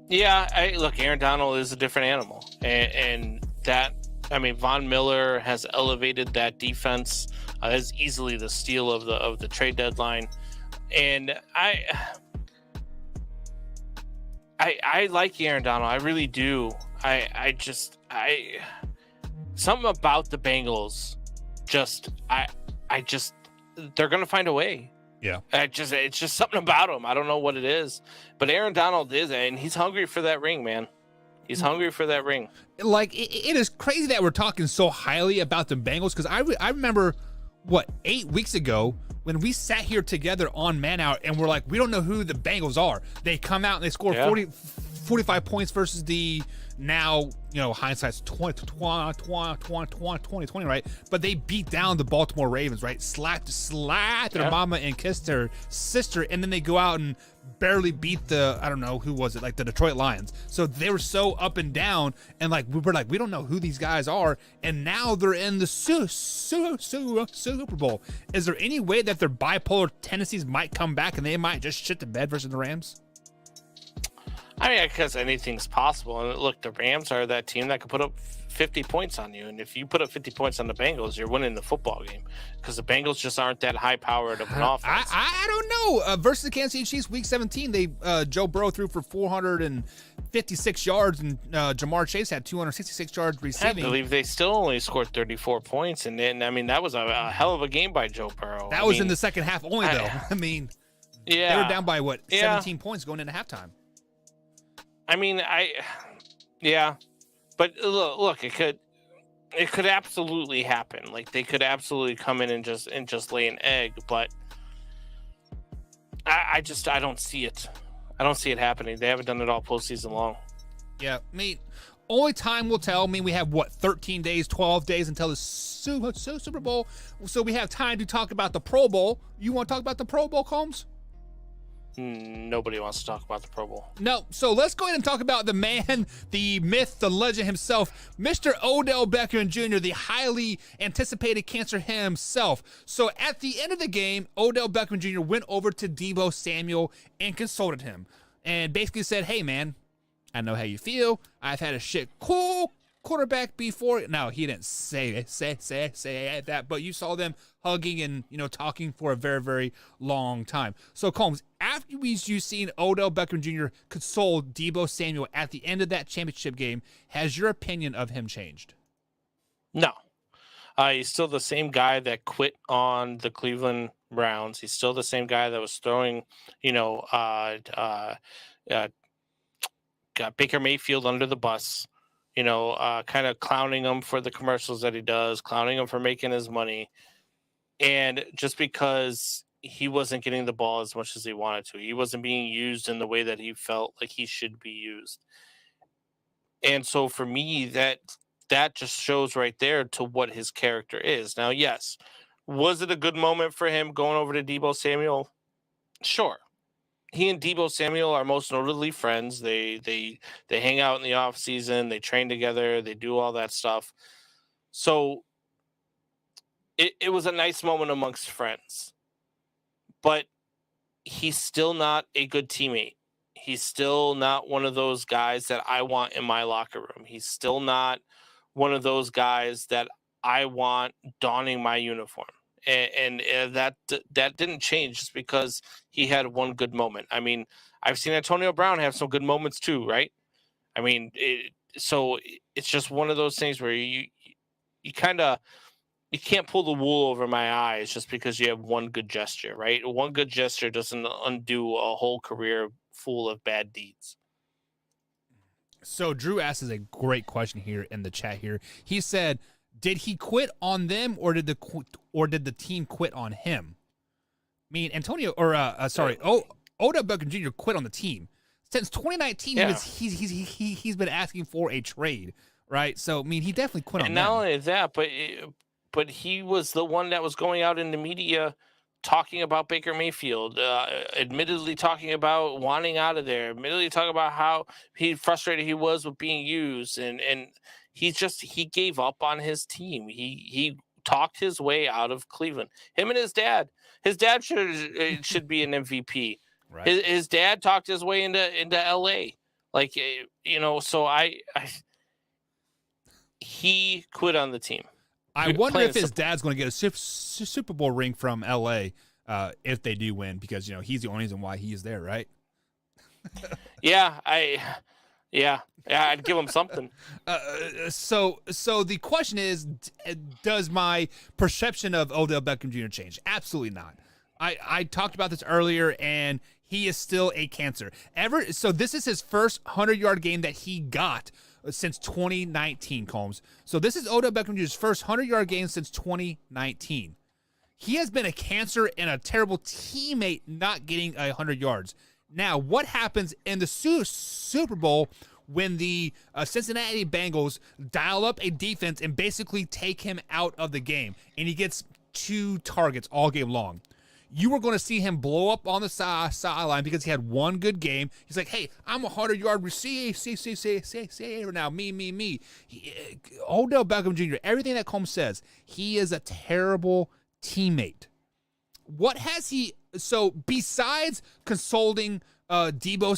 Yeah. Look, Aaron Donald is a different animal, and that, I mean, Von Miller has elevated that defense. That's easily the steal of the trade deadline, and I like Aaron Donald. I really do. I just something about the Bengals. They're gonna find a way. Yeah. It's just something about him. I don't know what it is, but Aaron Donald is, and he's hungry for that ring, man. He's hungry for that ring. Like, it is crazy that we're talking so highly about the Bengals, because I remember, 8 weeks ago when we sat here together on Man Hour and we're like, we don't know who the Bengals are. They come out and they score 45 points versus the now, hindsight's 2020, right? But they beat down the Baltimore Ravens, right? Slapped their mama and kissed their sister, and then they go out and barely beat the, I don't know, who was it? Like the Detroit Lions. So they were so up and down, and we don't know who these guys are, and now they're in the Super Bowl. Is there any way that their bipolar tendencies might come back and they might just shit the bed versus the Rams? I mean, because anything's possible. And look, the Rams are that team that can put up 50 points on you. And if you put up 50 points on the Bengals, you're winning the football game, because the Bengals just aren't that high-powered of an offense. I don't know. Versus the Kansas City Chiefs, Week 17, Joe Burrow threw for 456 yards, and Jamar Chase had 266 yards receiving. I believe they still only scored 34 points. And then, I mean, that was a hell of a game by Joe Burrow. That was in the second half only, though. I mean, they were down by, 17 points going into halftime. I mean, but look, it could absolutely happen. Like, they could absolutely come in and just lay an egg, but I don't see it. I don't see it happening. They haven't done it all postseason long. Yeah, I mean, only time will tell. I mean, we have 13 days, 12 days until the Super Bowl, so we have time to talk about the Pro Bowl. You want to talk about the Pro Bowl, Combs? Nobody wants to talk about the Pro Bowl. No, so let's go ahead and talk about the man, the myth, the legend himself, Mr. Odell Beckham Jr., the highly anticipated cancer himself. So at the end of the game, Odell Beckham Jr. went over to Deebo Samuel and consulted him and basically said, hey, man, I know how you feel. I've had a shit cool quarterback before. No, he didn't say that, but you saw them hugging and, talking for a very, very long time. So, Combs, after you've seen Odell Beckham Jr. console Deebo Samuel at the end of that championship game, has your opinion of him changed? No. He's still the same guy that quit on the Cleveland Browns. He's still the same guy that was throwing, got Baker Mayfield under the bus. Kind of clowning him for the commercials that he does, clowning him for making his money. And just because he wasn't getting the ball as much as he wanted to, he wasn't being used in the way that he felt like he should be used. And so for me, that just shows right there to what his character is. Now, yes, was it a good moment for him going over to Deebo Samuel? Sure. He and Deebo Samuel are most notably friends. They hang out in the off season. They train together. They do all that stuff. So it was a nice moment amongst friends. But he's still not a good teammate. He's still not one of those guys that I want in my locker room. He's still not one of those guys that I want donning my uniform. And that didn't change just because he had one good moment. I mean, I've seen Antonio Brown have some good moments too, right? I mean, so it's just one of those things where you can't pull the wool over my eyes just because you have one good gesture, right? One good gesture doesn't undo a whole career full of bad deeds. So Drew asks a great question here in the chat here. He said, did he quit on them or did the team quit on him? I mean, Odell Beckham Jr. quit on the team. Since 2019, he's been asking for a trade, right? So, I mean, he definitely quit on them. And not only that, but he was the one that was going out in the media talking about Baker Mayfield, admittedly talking about wanting out of there, admittedly talking about how frustrated he was with being used. And he gave up on his team. He talked his way out of Cleveland. Him and his dad. His dad should be an MVP. Right. His dad talked his way into LA. Like, so he quit on the team. I wonder if his dad's going to get a Super Bowl ring from LA if they do win, because he's the only reason why he is there, right? I'd give him something. So the question is, does my perception of Odell Beckham Jr. change? Absolutely not. I talked about this earlier, and he is still a cancer. So this is his first 100-yard game that he got since 2019, Combs. So this is Odell Beckham Jr.'s first 100-yard game since 2019. He has been a cancer and a terrible teammate not getting 100 yards. Now, what happens in the Super Bowl when the Cincinnati Bengals dial up a defense and basically take him out of the game, and he gets 2 targets all game long? You were going to see him blow up on the sideline because he had one good game. He's like, hey, I'm a 100-yard receiver now. Me. Odell Beckham Jr., everything that Combs says, he is a terrible teammate. What has he... So besides consulting Deebo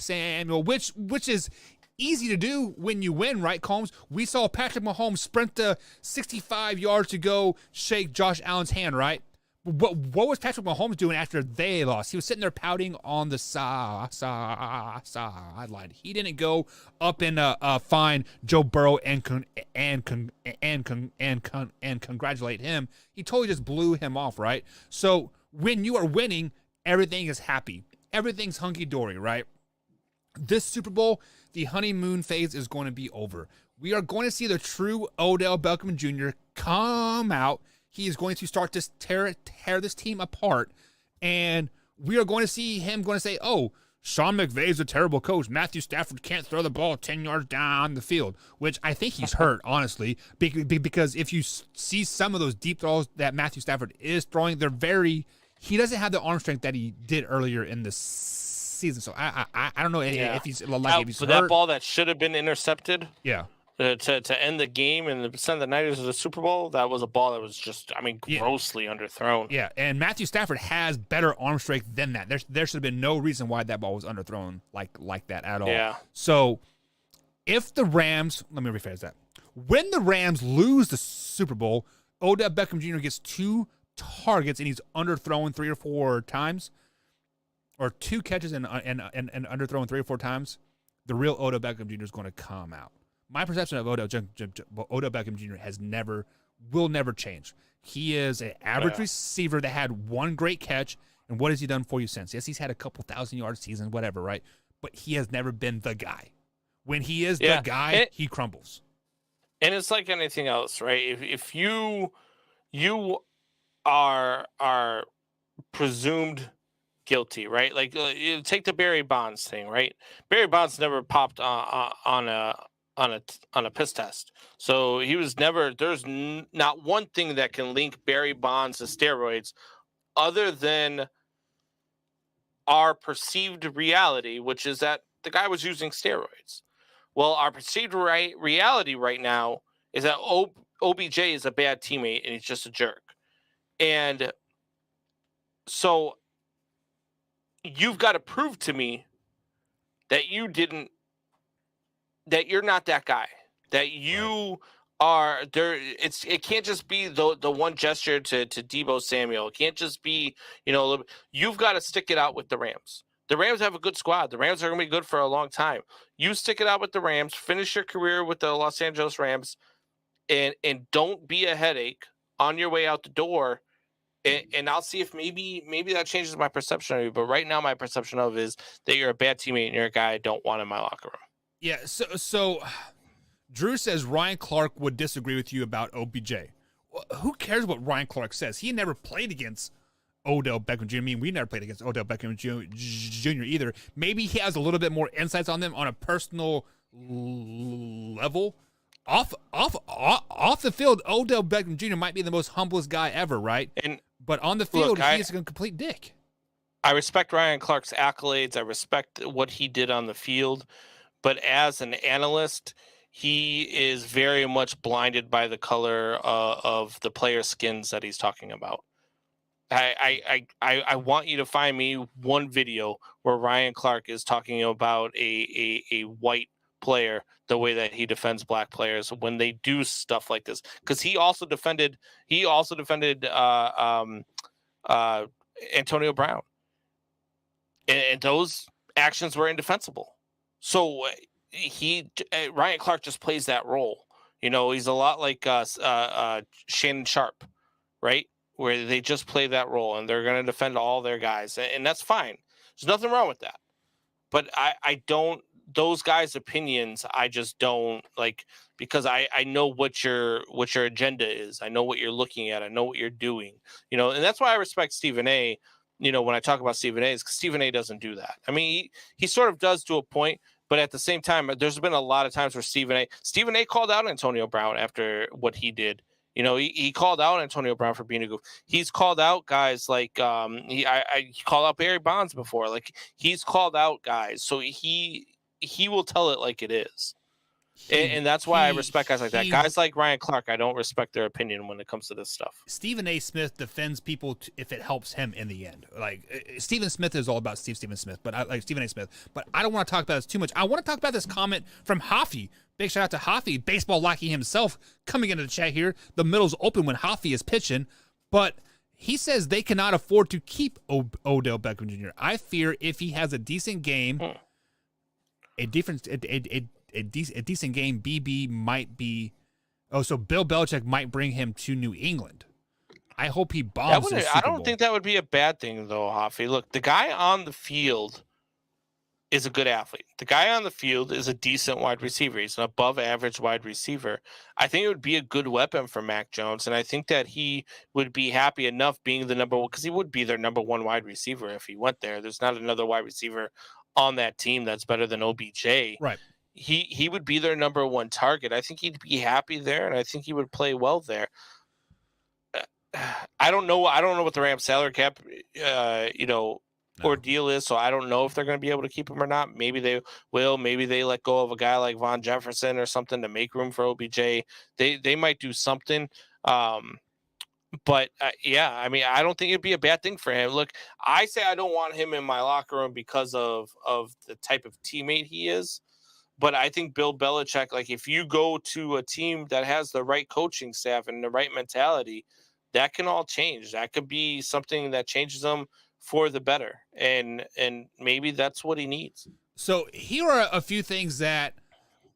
Samuel, which is easy to do when you win, right, Combs? We saw Patrick Mahomes sprint the 65 yards to go shake Josh Allen's hand, right? What was Patrick Mahomes doing after they lost? He was sitting there pouting on the sideline. He didn't go up and find Joe Burrow and congratulate him. He totally just blew him off, right? So when you are winning, everything is happy. Everything's hunky-dory, right? This Super Bowl, the honeymoon phase is going to be over. We are going to see the true Odell Beckham Jr. come out. He is going to start to tear this team apart, and we are going to see him going to say, oh, Sean McVay's a terrible coach. Matthew Stafford can't throw the ball 10 yards down the field, which I think he's hurt, honestly, because if you see some of those deep throws that Matthew Stafford is throwing, he doesn't have the arm strength that he did earlier in the season. So I don't know if he's hurt. That ball that should have been intercepted. Yeah. To end the game and send the Niners to the Super Bowl, that was a ball that was just, grossly underthrown. Yeah, and Matthew Stafford has better arm strength than that. There should have been no reason why that ball was underthrown like that at all. Yeah. So if the Rams, let me rephrase that. When the Rams lose the Super Bowl, Odell Beckham Jr. gets 2 targets and he's underthrown 3 or 4 times, or 2 catches and underthrown 3 or 4 times, the real Odell Beckham Jr. is going to come out. My perception of Odell Beckham Jr. will never change. He is an average receiver that had one great catch, and what has he done for you since? Yes, he's had a couple 1,000-yard season, whatever, right? But he has never been the guy. When he is the guy, he crumbles. And it's like anything else, right? If you are presumed guilty, right? Like take the Barry Bonds thing, right? Barry Bonds never popped on a piss test. So he was never, there's not one thing that can link Barry Bonds to steroids other than our perceived reality, which is that the guy was using steroids. Well, our perceived reality right now is that OBJ is a bad teammate and he's just a jerk. And so you've got to prove to me that you're not that guy, that you are there. It can't just be the one gesture to Deebo Samuel. It can't just be, you've got to stick it out with the Rams. The Rams have a good squad. The Rams are going to be good for a long time. You stick it out with the Rams, finish your career with the Los Angeles Rams, and don't be a headache on your way out the door. And I'll see if maybe that changes my perception of you. But right now, my perception of is that you're a bad teammate and you're a guy I don't want in my locker room. Yeah, so Drew says Ryan Clark would disagree with you about OBJ. Who cares what Ryan Clark says? He never played against Odell Beckham Jr. I mean, we never played against Odell Beckham Jr. either. Maybe he has a little bit more insights on them on a personal level. Off the field, Odell Beckham Jr. might be the most humblest guy ever, right? But on the field, he's a complete dick. I respect Ryan Clark's accolades. I respect what he did on the field. But as an analyst, he is very much blinded by the color of the player skins that he's talking about. I want you to find me one video where Ryan Clark is talking about a white player the way that he defends black players when they do stuff like this, because he also defended Antonio Brown, and those actions were indefensible. So Ryan Clark just plays that role. He's a lot like Shannon Sharp, right? Where they just play that role and they're going to defend all their guys, and that's fine. There's nothing wrong with that. But I don't. Those guys' opinions, I just don't like, because I know what your agenda is. I know what you're looking at. I know what you're doing. And that's why I respect Stephen A. When I talk about Stephen A. is because Stephen A. doesn't do that. I mean, he sort of does to a point, but at the same time, there's been a lot of times where Stephen A. called out Antonio Brown after what he did. He called out Antonio Brown for being a goof. He's called out guys like he called out Barry Bonds before. Like, he's called out guys, so he will tell it like it is. And that's why I respect guys like that. Guys like Ryan Clark, I don't respect their opinion when it comes to this stuff. Stephen A. Smith defends people if it helps him in the end. Like, Stephen Smith is all about Stephen Smith, but I like Stephen A. Smith. But I don't want to talk about this too much. I want to talk about this comment from Hoffy. Big shout out to Hoffy, baseball lackey himself, coming into the chat here. The middle's open when Hoffy is pitching, but he says they cannot afford to keep Odell Beckham Jr. I fear if he has a decent game, a decent game, BB might be. Oh, so Bill Belichick might bring him to New England. I hope he bombs this Super Bowl. I don't think that would be a bad thing, though, Hoffy. Look, the guy on the field is a good athlete. The guy on the field is a decent wide receiver. He's an above-average wide receiver. I think it would be a good weapon for Mac Jones, and I think that he would be happy enough being the number one, because he would be their number one wide receiver if he went there. There's not another wide receiver on that team that's better than OBJ. Right. He would be their number one target. I think he'd be happy there, and I think he would play well there. I don't know what the Rams salary cap, ordeal is, so I don't know if they're going to be able to keep him or not. Maybe they will. Maybe they let go of a guy like Von Jefferson or something to make room for OBJ. They might do something. But yeah, I mean, I don't think it'd be a bad thing for him. Look, I say I don't want him in my locker room because of the type of teammate he is. But I think Bill Belichick, like, if you go to a team that has the right coaching staff and the right mentality, that can all change. That could be something that changes them for the better. And maybe that's what he needs. So here are a few things that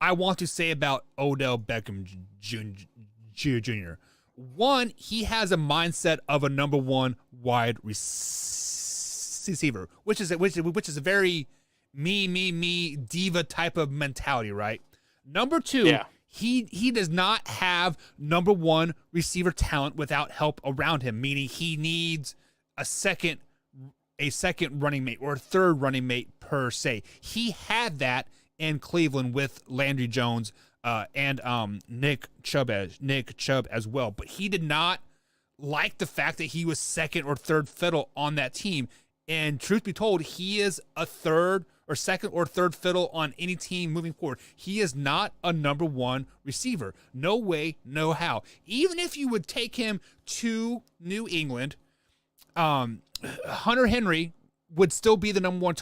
I want to say about Odell Beckham Jr. One, he has a mindset of a number one wide receiver, which is a very me diva type of mentality, right? Number two, he does not have number one receiver talent without help around him, meaning he needs a second running mate or a third running mate per se. He had that in Cleveland with Landry Jones and Nick Chubb as well, but he did not like the fact that he was second or third fiddle on that team. And truth be told, he is a second or third fiddle on any team moving forward. He is not a number one receiver. No way, no how. Even if you would take him to New England, Hunter Henry would still be the number one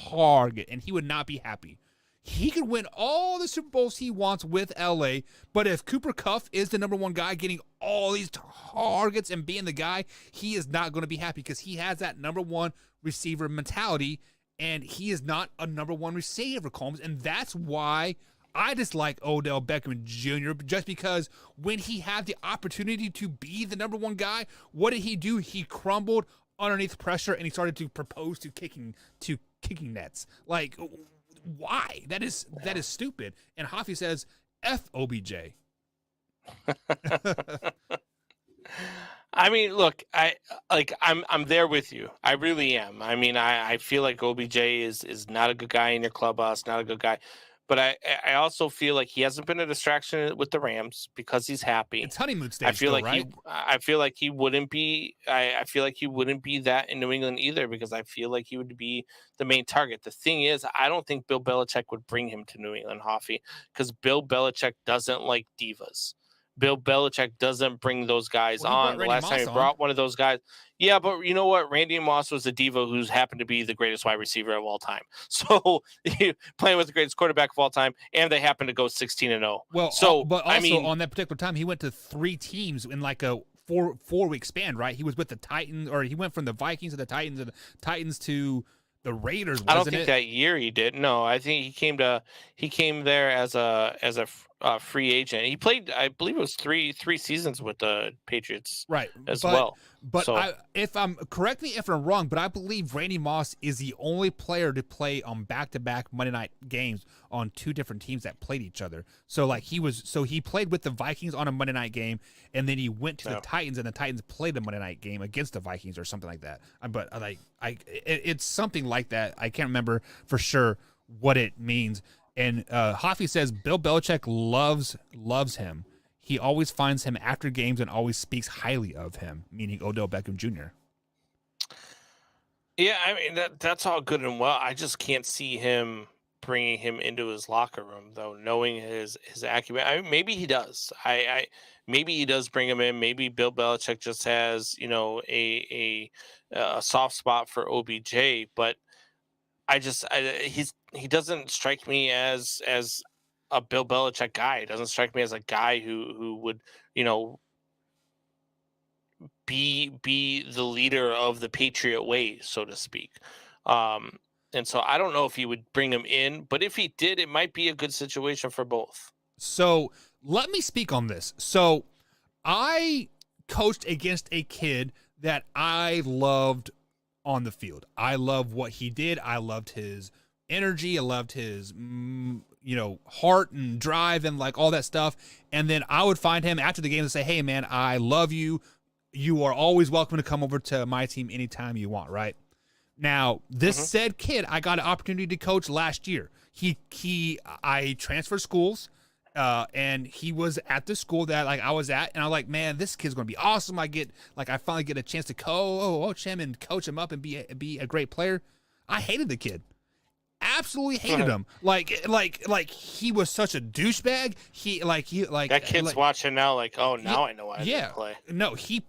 target, and he would not be happy. He could win all the Super Bowls he wants with LA, but if Cooper Kupp is the number one guy getting all these targets and being the guy, he is not going to be happy because he has that number one receiver mentality, and he is not a number one receiver, Combs, and that's why I dislike Odell Beckham Jr. just because when he had the opportunity to be the number one guy, what did he do? He crumbled underneath pressure, and he started to propose to kicking nets. Like, why? That is stupid. And Hoffy says, F OBJ. I mean, look, I'm there with you. I really am. I mean, I feel like OBJ is not a good guy in your clubhouse, not a good guy. But I also feel like he hasn't been a distraction with the Rams because he's happy. It's honeymoon stage. I feel still, like right? I feel like he wouldn't be. I feel like he wouldn't be that in New England either because I feel like he would be the main target. The thing is, I don't think Bill Belichick would bring him to New England, Hoffy, because Bill Belichick doesn't like divas. Bill Belichick doesn't bring those guys on. The last time he brought one of those guys. Yeah, but you know what? Randy Moss was a diva who's happened to be the greatest wide receiver of all time. So playing with the greatest quarterback of all time, and they happen to go 16-0. Well, but also on that particular time, he went to 3 teams in like a four-week span, right? He was with the Titans, or he went from the Vikings to the Titans, and the Titans to the Raiders. I don't think that year he did. No, I think he came there as a free agent. He played, I believe it was three seasons with the Patriots, right? Well. But so, correct me if I'm wrong, but I believe Randy Moss is the only player to play on back-to-back Monday night games on 2 different teams that played each other. So like he played with the Vikings on a Monday night game, and then he went to the Titans, and the Titans played the Monday night game against the Vikings or something like that. But it's something like that. I can't remember for sure what it means. And Hoffy says Bill Belichick loves him. He always finds him after games and always speaks highly of him, meaning Odell Beckham Jr. Yeah, I mean that's all good and well. I just can't see him bringing him into his locker room, though, knowing his acumen. I mean, maybe he does. Maybe he does bring him in. Maybe Bill Belichick just has a soft spot for OBJ, but he doesn't strike me as a Bill Belichick guy. It doesn't strike me as a guy who would, be the leader of the Patriot way, so to speak. And so I don't know if he would bring him in, but if he did, it might be a good situation for both. So let me speak on this. So I coached against a kid that I loved on the field. I loved what he did. I loved his energy. I loved his heart and drive and like all that stuff. And then I would find him after the game and say, hey man, I love you. You are always welcome to come over to my team anytime you want, right? Now, this said kid, I got an opportunity to coach last year. I transferred schools, and he was at the school that I was at, and I was like, man, this kid's gonna be awesome. I finally get a chance to coach him and coach him up and be a great player. I hated the kid. Absolutely hated him. Like he was such a douchebag. That kid's watching now. Like, oh, now I know why I didn't play. No, he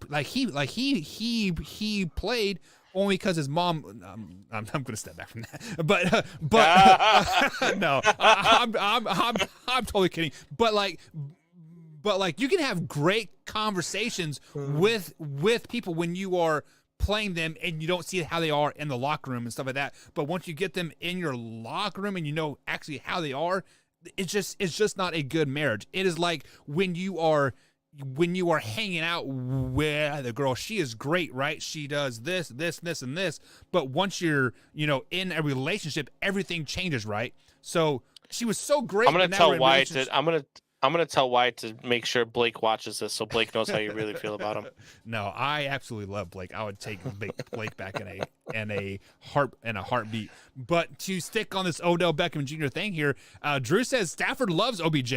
played only because his mom. I'm gonna step back from that. But no, I'm totally kidding. But you can have great conversations with people when you are playing them and you don't see how they are in the locker room and stuff like that. But once you get them in your locker room and you know actually how they are, it's just not a good marriage. It is like when you are hanging out with a girl, she is great, right? She does this, and this. But once you're, in a relationship, everything changes, right? So she was so great. I'm gonna tell Wyatt I'm gonna tell Wyatt to make sure Blake watches this so Blake knows how you really feel about him. No, I absolutely love Blake. I would take Blake back in a heartbeat. But to stick on this Odell Beckham Jr. thing here, Drew says Stafford loves OBJ.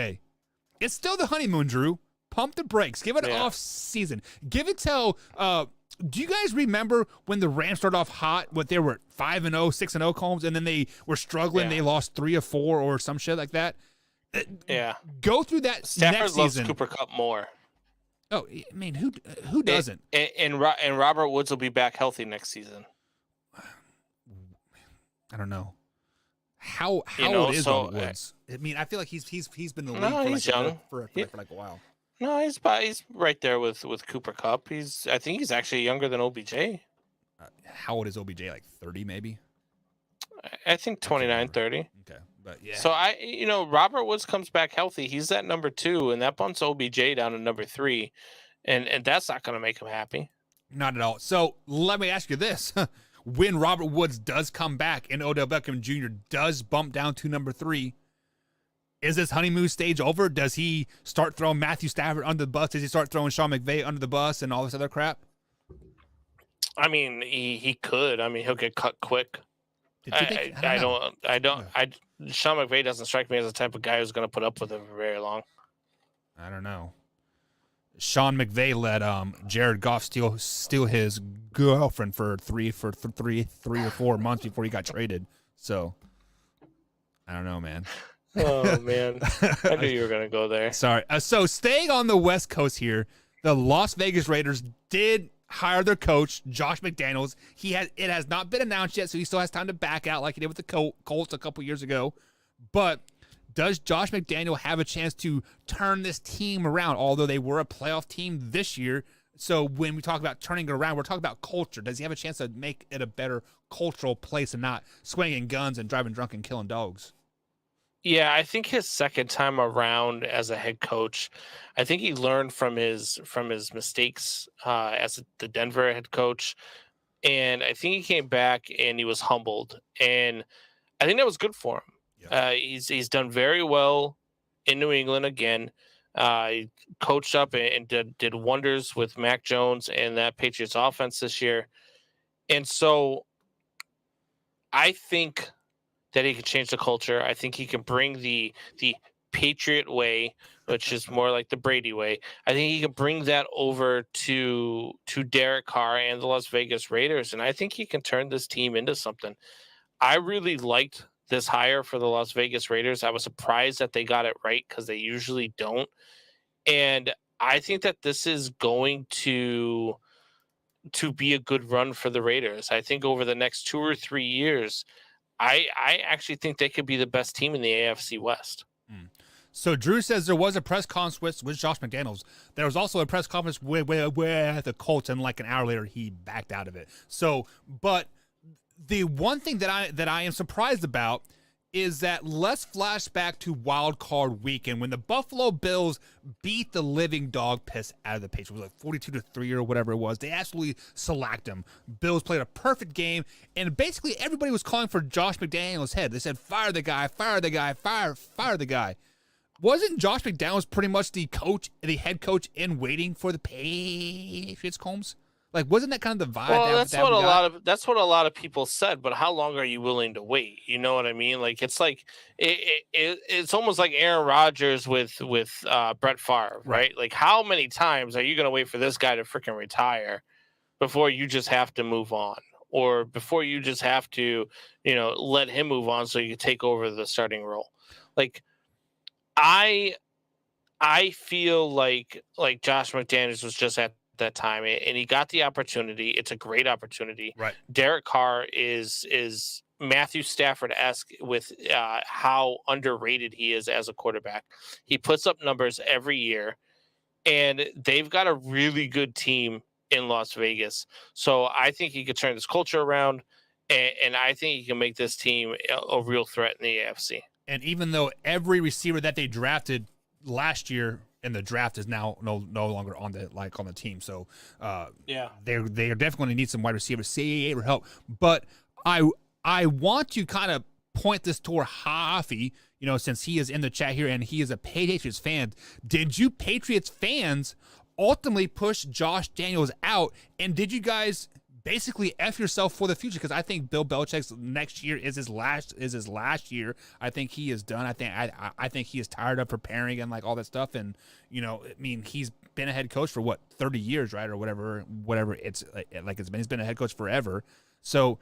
It's still the honeymoon, Drew. Pump the brakes. Give it off season. Give it till. Do you guys remember when the Rams started off hot? What they were 5-0, 6-0 Combs, and then they were struggling. Yeah. They lost 3 or 4 or some shit like that. Yeah. Go through that Stafford next loves season. Cooper Kupp more. Oh, I mean, who doesn't? And Robert Woods will be back healthy next season. I don't know. How old is Robert Woods? I mean, I feel like he's been in the league for like a while. No, he's right there with Cooper Kupp. I think he's actually younger than OBJ. How old is OBJ? Like 30, maybe. I think 29, 30. Okay, but yeah. So Robert Woods comes back healthy. He's at number 2, and that bumps OBJ down to number 3, and that's not going to make him happy. Not at all. So let me ask you this: when Robert Woods does come back and Odell Beckham Jr. does bump down to number 3, is this honeymoon stage over? Does he start throwing Matthew Stafford under the bus? Does he start throwing Sean McVay under the bus and all this other crap? I mean, he could. I mean, he'll get cut quick. I don't. Sean McVay doesn't strike me as the type of guy who's going to put up with it for very long. I don't know. Sean McVay let Jared Goff steal his girlfriend for three or 4 months before he got traded. So I don't know, man. Oh man, I knew you were going to go there. Sorry. So staying on the West Coast here, the Las Vegas Raiders did hire their coach, Josh McDaniels. It has not been announced yet, so he still has time to back out like he did with the Colts a couple years ago. But does Josh McDaniel have a chance to turn this team around, although they were a playoff team this year? So when we talk about turning it around, we're talking about culture. Does he have a chance to make it a better cultural place and not swinging guns and driving drunk and killing dogs? Yeah, I think his second time around as a head coach, I think he learned from his mistakes as the Denver head coach, and I think he came back and he was humbled, and I think that was good for him. Yeah. He's done very well in New England again. He coached up and did wonders with Mac Jones and that Patriots offense this year, and so I think that he can change the culture. I think he can bring the Patriot way, which is more like the Brady way. I think he can bring that over to Derek Carr and the Las Vegas Raiders, and I think he can turn this team into something. I really liked this hire for the Las Vegas Raiders. I was surprised that they got it right because they usually don't. And I think that this is going to be a good run for the Raiders. I think over the next 2 or 3 years, I actually think they could be the best team in the AFC West. So Drew says there was a press conference with Josh McDaniels. There was also a press conference with the Colts, and like an hour later, he backed out of it. So, but the one thing that I am surprised about is that let's flash back to Wild Card Weekend when the Buffalo Bills beat the living dog piss out of the Patriots. It was like 42-3 or whatever it was. They absolutely shellacked them. Bills played a perfect game, and basically everybody was calling for Josh McDaniels' head. They said, fire the guy, fire the guy, fire the guy. Wasn't Josh McDaniels pretty much the head coach in waiting for the Patriots, Combs? Like, wasn't that kind of the vibe? Well, that's what a lot of people said. But how long are you willing to wait? You know what I mean? Like, it's like it's almost like Aaron Rodgers with Brett Favre, right? Like, how many times are you going to wait for this guy to freaking retire before you just have to move on, or before you just have to, let him move on so you can take over the starting role? Like, I feel like Josh McDaniels was just at that time, and he got the opportunity. It's a great opportunity. Right. Derek Carr is Matthew Stafford-esque with how underrated he is as a quarterback. He puts up numbers every year, and they've got a really good team in Las Vegas. So I think he could turn this culture around, and I think he can make this team a real threat in the AFC. And even though every receiver that they drafted last year in the draft is now no longer on the team, so they are definitely going to need some wide receivers for help. But I want to kind of point this toward Hafi, since he is in the chat here and he is a Patriots fan. Did you Patriots fans ultimately push Josh Daniels out, and did you guys basically F yourself for the future? Because I think Bill Belichick's next year is his last year. I think he is done. I think he is tired of preparing and like all that stuff. And he's been a head coach for 30 years, right, or whatever. It's like he's been a head coach forever. So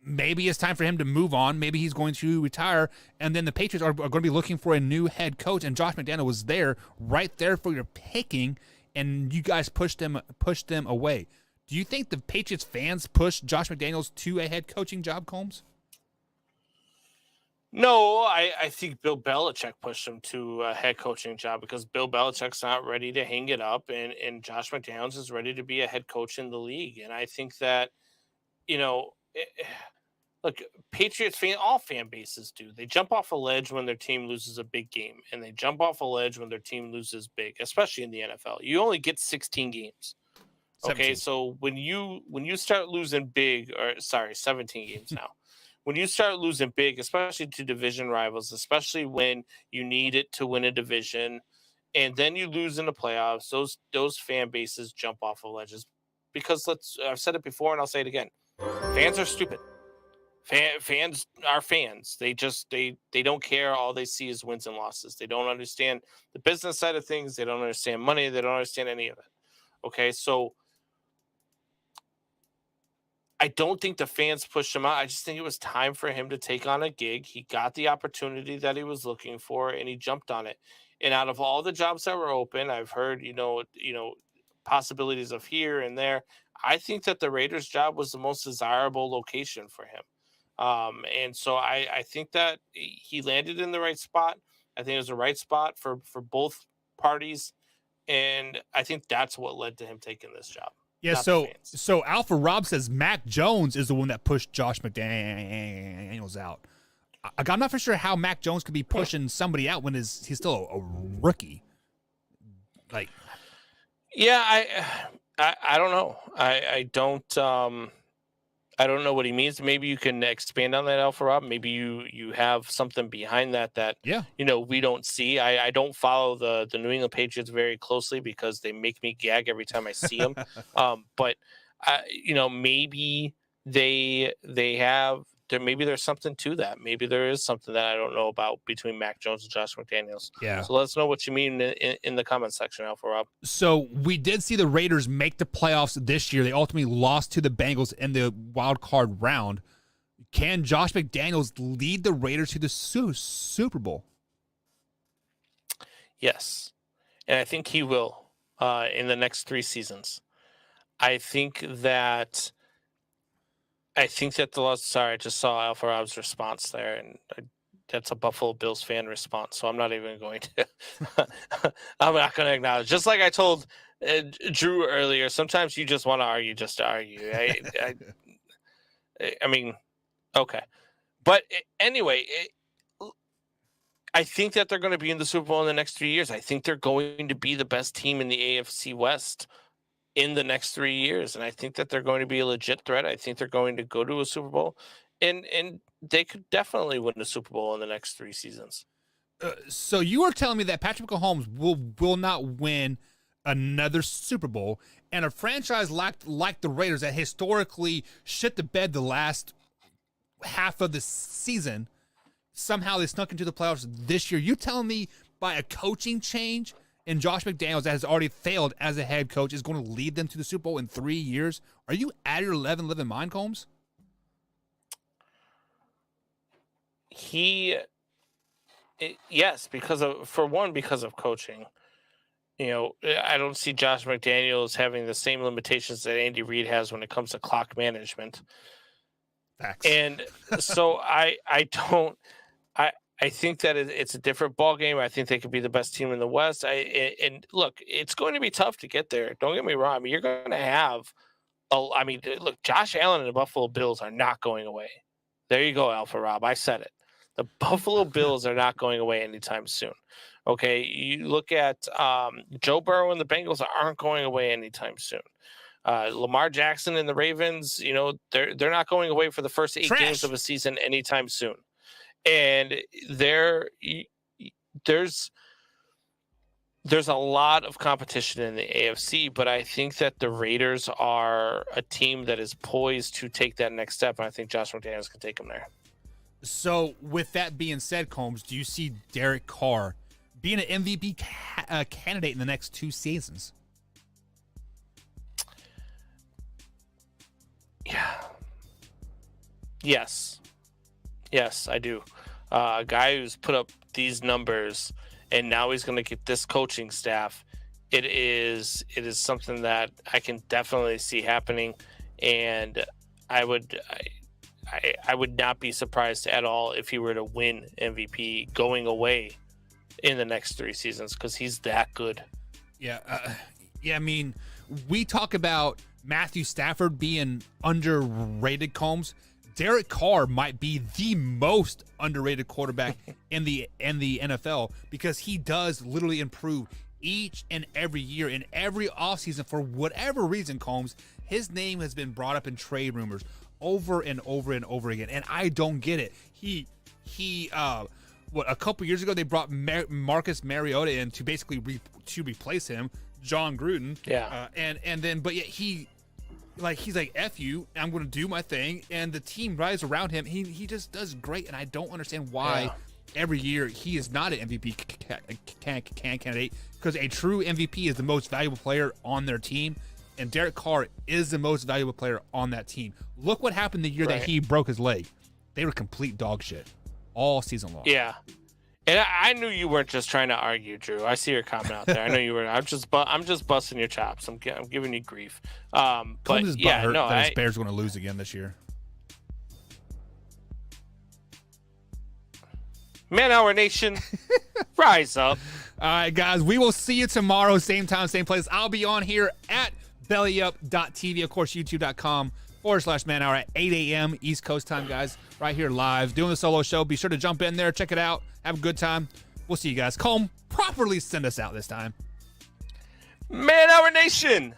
maybe it's time for him to move on. Maybe he's going to retire, and then the Patriots are going to be looking for a new head coach. And Josh McDaniels was right there for your picking, and you guys pushed them away. Do you think the Patriots fans pushed Josh McDaniels to a head coaching job, Combs? No, I think Bill Belichick pushed him to a head coaching job because Bill Belichick's not ready to hang it up, and Josh McDaniels is ready to be a head coach in the league. And I think that, look, Patriots all fan bases do. They jump off a ledge when their team loses a big game, and they jump off a ledge when their team loses big, especially in the NFL. You only get 16 games. 17. Okay, so when you start losing big, 17 games now. When you start losing big, especially to division rivals, especially when you need it to win a division, and then you lose in the playoffs, those fan bases jump off of ledges. Because I've said it before and I'll say it again. Fans are stupid. Fans are fans. They don't care. All they see is wins and losses. They don't understand the business side of things. They don't understand money. They don't understand any of it. Okay, so I don't think the fans pushed him out. I just think it was time for him to take on a gig. He got the opportunity that he was looking for, and he jumped on it. And out of all the jobs that were open, I've heard, possibilities of here and there. I think that the Raiders job was the most desirable location for him. And so I think that he landed in the right spot. I think it was the right spot for both parties. And I think that's what led to him taking this job. Yeah, so Alpha Rob says Mac Jones is the one that pushed Josh McDaniels out. I'm not for sure how Mac Jones could be pushing somebody out when he's still a rookie. Like, yeah, I don't know. I don't know what he means. Maybe you can expand on that, Alpha Rob. Maybe you have something behind that we don't see. I don't follow the New England Patriots very closely because they make me gag every time I see them. But maybe maybe there's something to that. Maybe there is something that I don't know about between Mac Jones and Josh McDaniels. Yeah. So let us know what you mean in the comment section, Alpha Rob. So we did see the Raiders make the playoffs this year. They ultimately lost to the Bengals in the wild card round. Can Josh McDaniels lead the Raiders to the Super Bowl? Yes. And I think he will in the next 3 seasons. I think that the loss. Sorry, I just saw Alpha Rob's response there, and that's a Buffalo Bills fan response. So I'm not even going to. I'm not going to acknowledge. Just like I told Drew earlier, sometimes you just want to argue just to argue. I mean, okay, but anyway, I think that they're going to be in the Super Bowl in the next 3 years. I think they're going to be the best team in the AFC West in the next 3 years. And I think that they're going to be a legit threat. I think they're going to go to a Super Bowl, and they could definitely win the Super Bowl in the next 3 seasons. So you are telling me that Patrick Mahomes will not win another Super Bowl, and a franchise like the Raiders that historically shit the bed the last half of the season, somehow they snuck into the playoffs this year. You telling me by a coaching change and Josh McDaniels, that has already failed as a head coach, is going to lead them to the Super Bowl in 3 years? Are you out of your 11 living mind, Combs? Yes, because of coaching. I don't see Josh McDaniels having the same limitations that Andy Reid has when it comes to clock management. Facts. And so I think that it's a different ball game. I think they could be the best team in the West. And look, it's going to be tough to get there. Don't get me wrong. I mean, you're going to have look, Josh Allen and the Buffalo Bills are not going away. There you go, Alpha Rob. I said it. The Buffalo Bills are not going away anytime soon. Okay, you look at Joe Burrow and the Bengals aren't going away anytime soon. Lamar Jackson and the Ravens, they're not going away for the first 8 games of a season anytime soon. And there's a lot of competition in the AFC, but I think that the Raiders are a team that is poised to take that next step, and I think Josh McDaniels can take them there. So with that being said, Combs, do you see Derek Carr being an MVP candidate in the next 2 seasons? Yeah. Yes, I do. A guy who's put up these numbers, and now he's going to get this coaching staff. It is something that I can definitely see happening, and I would not be surprised at all if he were to win MVP going away in the next 3 seasons because he's that good. Yeah. I mean, we talk about Matthew Stafford being underrated, Combs. Derek Carr might be the most underrated quarterback in the NFL because he does literally improve each and every year in every offseason for whatever reason, Combs. His name has been brought up in trade rumors over and over and over again, and I don't get it. A couple years ago they brought Marcus Mariota in to basically replace him, John Gruden. Yeah. But yet he's like, F you, I'm going to do my thing, and the team rises around him. He just does great, and I don't understand why every year he is not an MVP candidate, because a true MVP is the most valuable player on their team, and Derek Carr is the most valuable player on that team. Look what happened the year that he broke his leg. They were complete dog shit all season long. Yeah. And I knew you weren't just trying to argue, Drew. I see your comment out there. I know you were. I'm just busting your chops. I'm giving you grief. But yeah, no, his Bears are going to lose again this year. Man Hour Nation, rise up. All right, guys, we will see you tomorrow, same time, same place. I'll be on here at bellyup.tv, of course, youtube.com/man hour at 8 a.m. East Coast time, guys, right here live, doing the solo show. Be sure to jump in there, check it out, have a good time. We'll see you guys. Colm, properly send us out this time. Man Hour Nation.